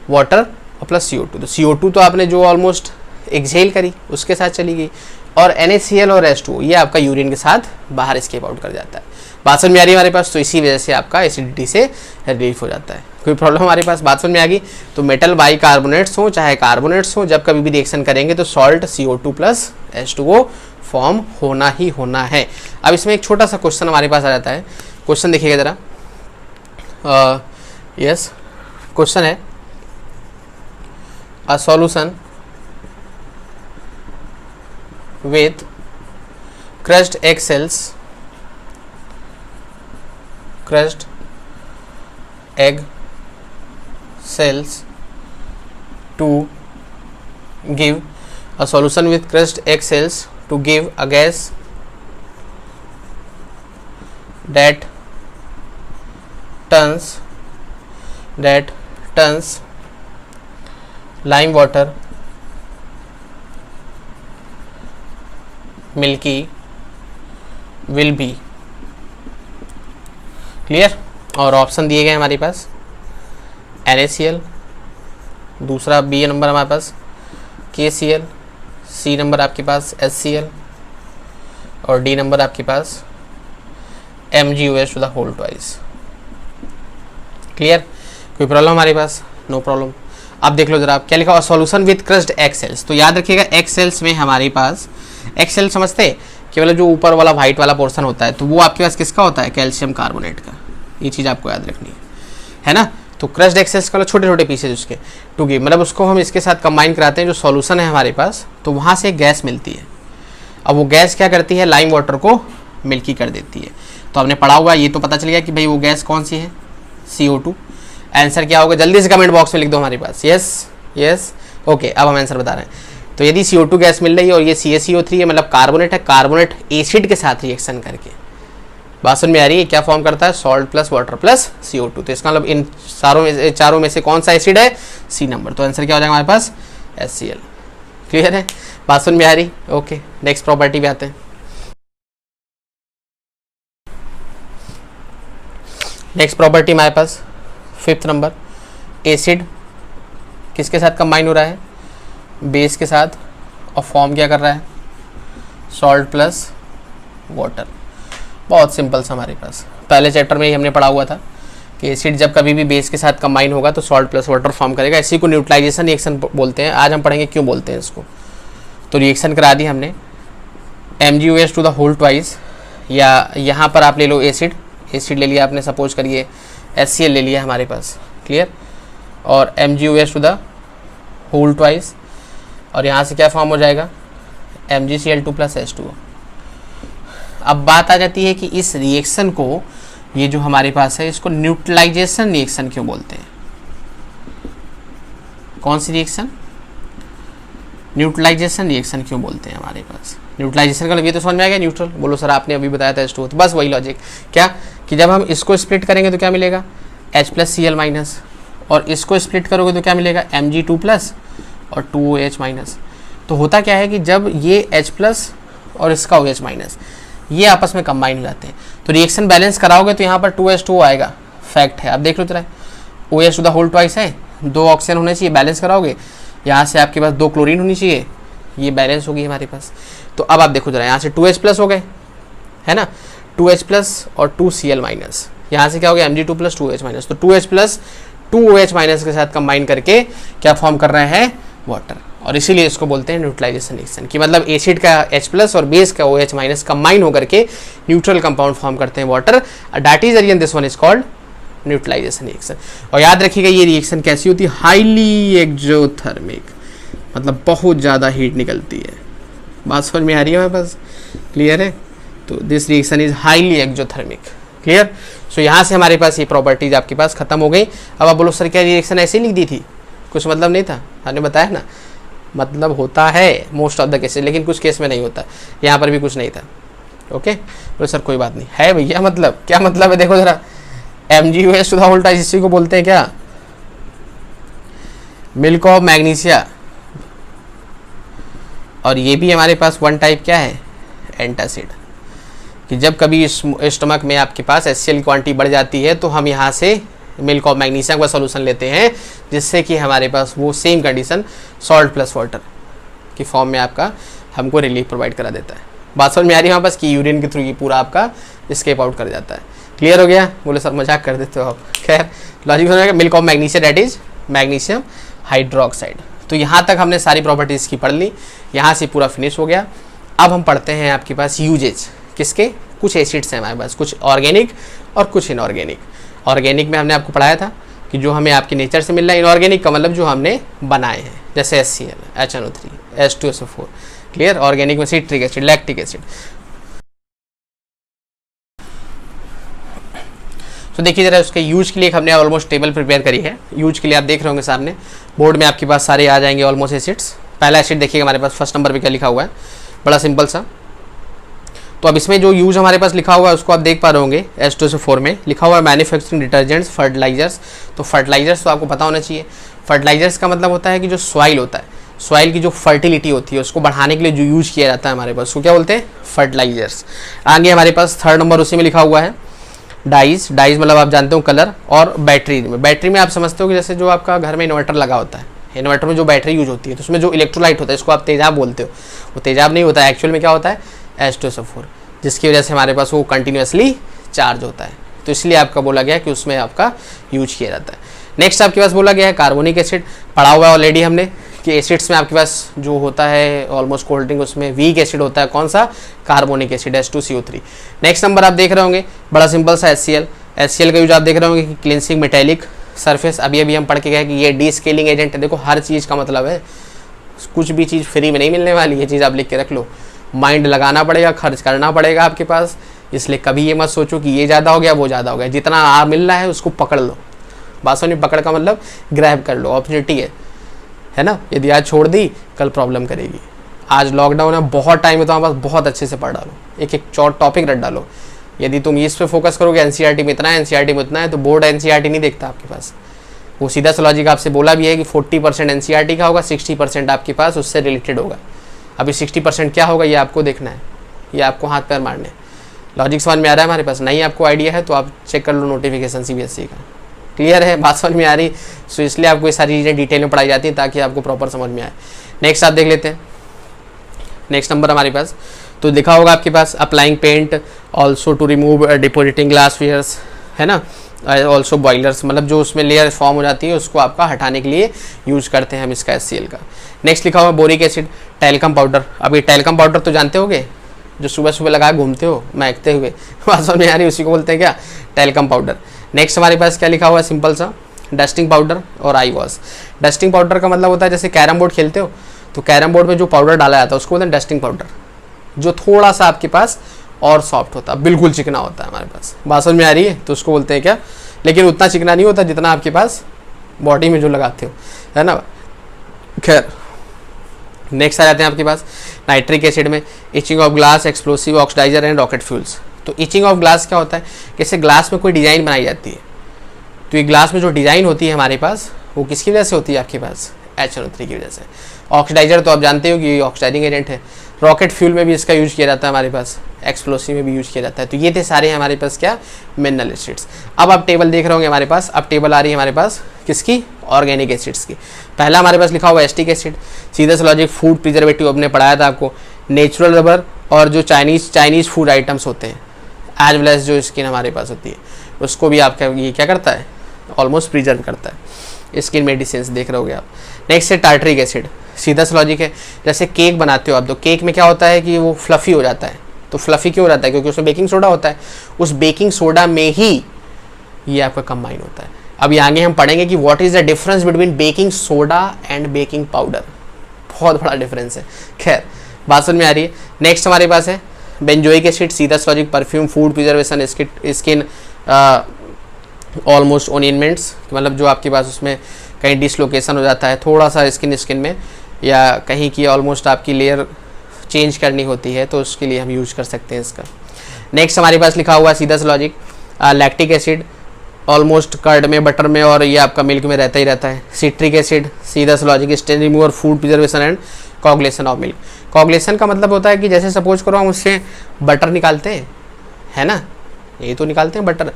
वाटर और प्लस CO2। तो CO2 तो आपने जो ऑलमोस्ट एक्सहेल करी उसके साथ चली गई, और NaCl और H2O ये आपका यूरिन के साथ बाहर एस्केप आउट कर जाता है। बात समझ में आ रही है हमारे पास। तो इसी वजह से आपका एसिडिटी से रिलीफ हो जाता है। कोई प्रॉब्लम हमारे पास, बात समझ में आ गई। तो मेटल बाइकार्बोनेट्स हो चाहे कार्बोनेट्स हो, जब कभी भी रिएक्शन करेंगे तो salt, CO2 plus H2O form होना ही होना है। अब इसमें एक छोटा सा क्वेश्चन हमारे पास आ जाता है। क्वेश्चन देखिएगा जरा, यस क्वेश्चन है, a solution with crushed egg cells, crushed egg cells to give a solution with crushed egg cells to give a gas that turns lime water milky will be. Clear, और ऑप्शन दिए गए हमारे पास NaCl, दूसरा B नंबर हमारे पास KCl, C नंबर आपके पास HCl और D नंबर आपके पास MgOH to the whole twice. Clear, कोई प्रॉब्लम हमारे पास, नो प्रॉब्लम। अब देख लो जरा, आप क्या लिखा हुआ, solution with crossed egg cells. तो याद रखिएगा एग सेल्स में हमारे पास, एग सेल समझते हैं, केवल जो ऊपर वाला वाइट वाला पोर्शन होता है तो वो आपके पास किसका होता है, कैल्शियम कार्बोनेट का। ये चीज़ आपको याद रखनी है ना। तो क्रस्ड एग सेल्स का छोटे छोटे पीसेज उसके टू गिव, मतलब उसको हम इसके साथ कंबाइन कराते हैं जो सॉल्यूशन है हमारे पास, तो वहाँ से गैस मिलती है। अब वो गैस क्या करती है, लाइम वाटर को मिल्की कर देती है। तो हमने पढ़ा हुआ, ये तो पता चल गया कि भाई वो गैस कौन सी है, CO2। आंसर क्या होगा, जल्दी से कमेंट बॉक्स में लिख दो हमारे पास, यस ओके। अब हम आंसर बता रहे हैं। तो यदि CO2 गैस मिल रही है और ये CaCO3 है, मतलब कार्बोनेट है, कार्बोनेट एसिड के साथ रिएक्शन करके, बात समझ में आ रही है, क्या फॉर्म करता है, salt plus water plus CO2। तो इसका मतलब इन चारों में से कौन सा एसिड है, C नंबर। तो आंसर क्या हो जाएगा हमारे पास, HCl। क्लियर है, बात समझ में आ रही, ओके। नेक्स्ट प्रॉपर्टी पे आते हैं। नेक्स्ट प्रॉपर्टी हमारे पास 5th नंबर, एसिड किसके साथ कंबाइन हो रहा है, बेस के साथ, और फॉर्म क्या कर रहा है, सॉल्ट प्लस वाटर। बहुत सिंपल सा, हमारे पास पहले चैप्टर में ही हमने पढ़ा हुआ था कि एसिड जब कभी भी बेस के साथ कंबाइन होगा तो सॉल्ट प्लस वाटर फॉर्म करेगा। इसी को न्यूट्रलाइजेशन रिएक्शन बोलते हैं। आज हम पढ़ेंगे क्यों बोलते हैं इसको। तो रिएक्शन करा दी हमने, MgOH to the whole twice, या यहाँ पर आप ले लो एसिड ले लिया आपने, सपोज करिए HCl ले लिया हमारे पास, क्लियर, और MgOH to the whole twice, और यहाँ से क्या फॉर्म हो जाएगा, MgCl2 प्लस H2O। अब बात आ जाती है कि इस रिएक्शन को, ये जो हमारे पास है, इसको न्यूट्रलाइजेशन रिएक्शन क्यों बोलते हैं। कौन सी रिएक्शन, न्यूट्रलाइजेशन रिएक्शन क्यों बोलते हैं हमारे पास। न्यूट्रलाइजेशन का मतलब ये तो समझ में आ गया, न्यूट्रल, बोलो सर आपने अभी बताया था H2O, तो बस वही लॉजिक, क्या कि जब हम इसको स्प्लिट करेंगे तो क्या मिलेगा, H प्लस Cl माइनस, और इसको स्प्लिट करोगे तो क्या मिलेगा, Mg2+ और 2OH-। तो होता क्या है कि जब ये H+ और इसका OH- ये आपस में कंबाइन हो जाते हैं तो रिएक्शन बैलेंस कराओगे तो यहाँ पर 2H2O आएगा, फैक्ट है। आप देख लो जरा, OH2 है, 2 ऑक्सीजन होने चाहिए, बैलेंस कराओगे, यहाँ से आपके पास 2 क्लोरीन होनी चाहिए, ये बैलेंस होगी हमारे पास। तो अब आप देखो जरा, यहाँ से 2H+ हो गए, है ना, 2H+ और 2Cl-, यहाँ से क्या हो गया, Mg2+ 2OH-। तो 2H+ 2OH- के साथ कंबाइन करके क्या फॉर्म कर रहे हैं, वाटर। और इसीलिए इसको बोलते हैं न्यूट्रलाइजेशन रिएक्शन, कि मतलब एसिड का H+ और बेस का OH- कंबाइन होकर के न्यूट्रल कंपाउंड फॉर्म करते हैं, water. That is reason this one is called neutralisation reaction. और याद रखिएगा ये रिएक्शन कैसी होती है, हाईली एक्सोथर्मिक, मतलब बहुत ज़्यादा हीट निकलती है। बात समझ में आ रही है हमारे पास, क्लियर है। तो this reaction is highly exothermic, clear. So यहाँ से हमारे पास ये प्रॉपर्टीज आपके पास खत्म हो गई। अब आप बोलो सर क्या रिएक्शन ऐसे ही लिख दी थी, कुछ मतलब नहीं था, आपने बताया ना, मतलब होता है मोस्ट ऑफ द केसेस, लेकिन कुछ केस में नहीं होता, यहाँ पर भी कुछ नहीं था। ओके बोलो सर कोई बात नहीं है भैया, मतलब क्या मतलब है, देखो जरा, MgOH इसी को बोलते हैं क्या, मिल्क ऑफ मैग्नीशिया। और ये भी हमारे पास वन टाइप क्या है, एंटासिड, कि जब कभी स्टमक में आपके पास HCl क्वांटिटी बढ़ जाती है तो हम यहाँ से मिल्क ऑफ मैग्नीशिया का सोल्यूशन लेते हैं, जिससे कि हमारे पास वो same condition salt plus water की फॉर्म में आपका हमको रिलीफ प्रोवाइड करा देता है। बात समझ में आ रही है हमारे पास, कि यूरिन के थ्रू ये पूरा आपका स्केप आउट कर जाता है। क्लियर हो गया, बोले सर मजाक कर देते हो आप, खैर लॉजिक समझ में। Milk of magnesia that is magnesium hydroxide. तो यहाँ तक हमने सारी प्रॉपर्टीज़ की पढ़ ली, यहाँ से पूरा फिनिश हो गया। अब हम पढ़ते हैं आपके पास यूजेज किसके, कुछ एसिड्स हैं हमारे पास, कुछ ऑर्गेनिक और कुछ इनऑर्गेनिक। ऑर्गेनिक में हमने आपको पढ़ाया था कि जो हमें आपके नेचर से मिल रहा है, इनऑर्गेनिक का मतलब जो हमने बनाए हैं, जैसे HCl, HNO3, H2SO4, clear. Organic में सिट्रिक एसिड, लैक्टिक एसिड। तो देखिए जरा उसके यूज के लिए हमने ऑलमोस्ट टेबल प्रिपेयर करी है। यूज के लिए आप देख रहे होंगे सामने बोर्ड में आपके पास सारे आ जाएंगे ऑलमोस्ट एसिड्स। पहला एसिड देखिएगा हमारे पास फर्स्ट नंबर पे क्या लिखा हुआ है, बड़ा सिंपल सा। तो अब इसमें जो यूज हमारे पास लिखा हुआ है उसको आप देख पा रहे होंगे, H2SO4 में लिखा हुआ है मैन्युफैक्चरिंग डिटर्जेंट्स, फर्टिलाइजर्स। तो फर्टिलाइजर्स तो आपको पता होना चाहिए। फर्टिलाइजर्स का मतलब होता है कि जो सॉइल होता है, सॉइल की जो फर्टिलिटी होती है उसको बढ़ाने के लिए जो यूज किया जाता है हमारे पास, उसको क्या बोलते हैं, फर्टिलाइजर्स। आगे हमारे पास थर्ड नंबर उसी में लिखा हुआ है डाइज। डाइज मतलब आप जानते हो कलर। और बैटरी में आप समझते हो कि जैसे जो आपका घर में इन्वर्टर लगा होता है, इन्वर्टर में जो बैटरी यूज होती है तो उसमें जो इलेक्ट्रोलाइट होता है, इसको आप तेजाब बोलते हो, वो तेजाब नहीं होता है, एक्चुअल में क्या होता है, H2SO4, जिसकी वजह से हमारे पास वो कंटिन्यूसली चार्ज होता है। तो इसलिए आपका बोला गया कि उसमें आपका यूज किया जाता है। नेक्स्ट आपके पास बोला गया है कार्बोनिक एसिड। पढ़ा हुआ है ऑलरेडी हमने कि एसिड्स में आपके पास जो होता है ऑलमोस्ट कोल्ड ड्रिंक, उसमें वीक एसिड होता है, कौन सा, carbonic acid, H2CO3। Next number आप देख रहे होंगे बड़ा सिंपल सा HCl। HCl का यूज आप देख रहे होंगे कि क्लिनसिंग मेटेलिक सरफेस। अभी हम पढ़ के गए कि ये डी स्केलिंग एजेंट है। देखो हर चीज़ का मतलब है, कुछ भी चीज़ फ्री में नहीं मिलने वाली, ये चीज़ आप लिख के रख लो, माइंड लगाना पड़ेगा, खर्च करना पड़ेगा आपके पास। इसलिए कभी ये मत सोचो कि ये ज़्यादा हो गया वो ज़्यादा हो गया, जितना आ मिल रहा है उसको पकड़ लो। बात समझ, पकड़ का मतलब ग्रैब कर लो, अपॉर्चुनिटी है ना। यदि आज छोड़ दी कल प्रॉब्लम करेगी। आज लॉकडाउन है, बहुत टाइम है, तो हमारे पास बहुत अच्छे से पढ़ डालो, एक एक टॉपिक रट डालो। यदि तुम इस पे फोकस करोगे NCERT में इतना है, NCERT में इतना है, तो बोर्ड NCERT नहीं देखता आपके पास। वो सीधा सा लॉजिक आपसे बोला भी है कि 40% NCERT का होगा, 60% आपके पास उससे रिलेटेड होगा। अभी 60% क्या होगा ये आपको देखना है, ये आपको हाथ पैर मारने। लॉजिक समझ में आ रहा है हमारे पास, नहीं आपको आइडिया है तो आप चेक कर लो नोटिफिकेशन CBSE का। क्लियर है, बात समझ में आ रही। सो इसलिए आपको ये सारी चीज़ें डिटेल में पढ़ाई जाती हैं ताकि आपको प्रॉपर समझ में आए। नेक्स्ट आप देख लेते हैं, नेक्स्ट नंबर हमारे पास तो लिखा होगा आपके पास applying paint also to remove depositing glass wares, है ना। ऑल्सो बॉयलर्स, मतलब जो उसमें लेयर फॉर्म हो जाती है उसको आपका हटाने के लिए यूज करते हैं हम इसका HCl का। नेक्स्ट लिखा हुआ बोरिक एसिड, टैल्कम पाउडर। अब ये टैल्कम पाउडर तो जानते होगे, जो सुबह सुबह लगा घूमते हो महकते हुए, बात समझ में आ रही, उसी को बोलते हैं क्या, टैल्कम पाउडर। नेक्स्ट हमारे पास क्या लिखा हुआ है, सिंपल सा डस्टिंग पाउडर और आई वॉश। डस्टिंग पाउडर का मतलब होता है जैसे कैरम बोर्ड खेलते हो तो कैरम बोर्ड में जो पाउडर डाला जाता है उसको बोलते हैं डस्टिंग पाउडर, जो थोड़ा सा आपके पास और सॉफ्ट होता है, बिल्कुल चिकना होता है हमारे पास। बात समझ में आ रही है, तो उसको बोलते हैं क्या, लेकिन उतना चिकना नहीं होता जितना आपके पास बॉडी में जो लगाते हो, है ना। खैर नेक्स्ट आ जाते हैं आपके पास नाइट्रिक एसिड में etching of glass, explosive, oxidiser and rocket fuels. तो इचिंग ऑफ ग्लास क्या होता है, जैसे ग्लास में कोई डिज़ाइन बनाई जाती है तो ये ग्लास में जो डिज़ाइन होती है हमारे पास वो किसकी वजह से होती है आपके पास, HNO3 की वजह से। ऑक्सीडाइजर तो आप जानते हो कि ऑक्सीडाइजिंग एजेंट है, रॉकेट फ्यूल में भी इसका यूज किया जाता है हमारे पास, एक्सप्लोसिव में भी यूज किया जाता है। तो ये थे सारे हमारे पास क्या, मिनरल एसिड्स। अब आप टेबल देख रहे होंगे हमारे पास, अब टेबल आ रही है हमारे पास किसकी, ऑर्गेनिक एसिड्स की। पहला हमारे पास लिखा हुआ एस्टिक एसिड, सीधा सा लॉजिक, फूड प्रिजर्वेटिव हमने पढ़ाया था आपको, नेचुरल रबर और जो चाइनीज़ फूड आइटम्स होते हैं, एज वेल एज जो स्किन हमारे पास होती है उसको भी आपका ये क्या करता है, ऑलमोस्ट प्रिजर्व करता है। स्किन मेडिसिन देख रहे होगे आप। नेक्स्ट है टार्टरिक एसिड, सीधा सा लॉजिक है, जैसे केक बनाते हो आप, तो केक में क्या होता है कि वो फ्लफ़ी हो जाता है। तो फ्लफ़ी क्यों हो जाता है, क्योंकि उसमें बेकिंग सोडा होता है, उस बेकिंग सोडा में ही ये आपका कंबाइन होता है। अब ये आगे हम पढ़ेंगे कि what is the difference between baking soda and baking powder, बहुत बड़ा डिफरेंस है। खैर बात समझ में आ रही है। नेक्स्ट हमारे पास है बेंजोइक एसिड, सीधा सा logic, perfume, food preservation, skin almost ornaments, मतलब जो आपके पास उसमें कहीं डिसलोकेशन हो जाता है थोड़ा सा स्किन में, या कहीं की ऑलमोस्ट आपकी लेयर चेंज करनी होती है, तो उसके लिए हम यूज कर सकते हैं इसका। नेक्स्ट हमारे पास लिखा हुआ है सीधा सा logic, lactic acid, almost curd में, बटर में और ये आपका मिल्क में रहता ही रहता है। सिट्रिक एसिड, सीधा सा logic, stain remover, food preservation and coagulation of milk. Coagulation का मतलब होता है कि जैसे सपोज करो हम उससे बटर निकालते हैं, है ना, ये तो निकालते हैं बटर,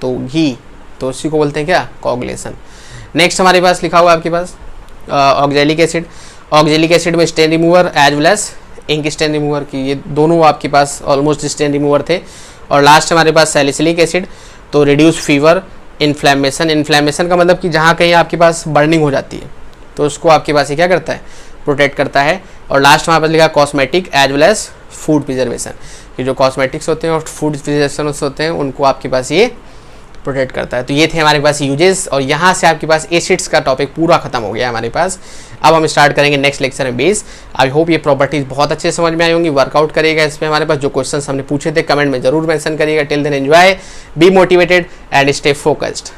तो घी, तो उसी को बोलते हैं क्या, कोगुलेशन। नेक्स्ट हमारे पास लिखा हुआ है आपके पास ऑक्जेलिक एसिड, ऑक्जेलिक एसिड में stain remover as well as ink stain remover की, ये दोनों आपके पास ऑलमोस्ट स्टेन रिमूवर थे। और लास्ट हमारे पास सैलिसिलिक एसिड, तो रिड्यूस फीवर, इन्फ्लेमेशन, इन्फ्लेमेशन का मतलब कि जहाँ कहीं आपके पास बर्निंग हो जाती है तो उसको आपके पास ये क्या करता है, प्रोटेक्ट करता है। और लास्ट हमारे पास लिखा cosmetic as well as food preservation, कि जो कॉस्मेटिक्स होते हैं और फूड प्रिजर्वेशन होते हैं उनको आपके पास ये प्रोटेक्ट करता है। तो ये थे हमारे पास यूजेस, और यहाँ से आपके पास एसिड्स का टॉपिक पूरा खत्म हो गया हमारे पास। अब हम स्टार्ट करेंगे नेक्स्ट लेक्चर में बेस। आई होप ये प्रॉपर्टीज बहुत अच्छे समझ में आई होंगी, वर्कआउट करिएगा इस पर। हमारे पास जो क्वेश्चंस हमने पूछे थे कमेंट में जरूर मेंशन करिएगा। Till then enjoy, be motivated and stay focused.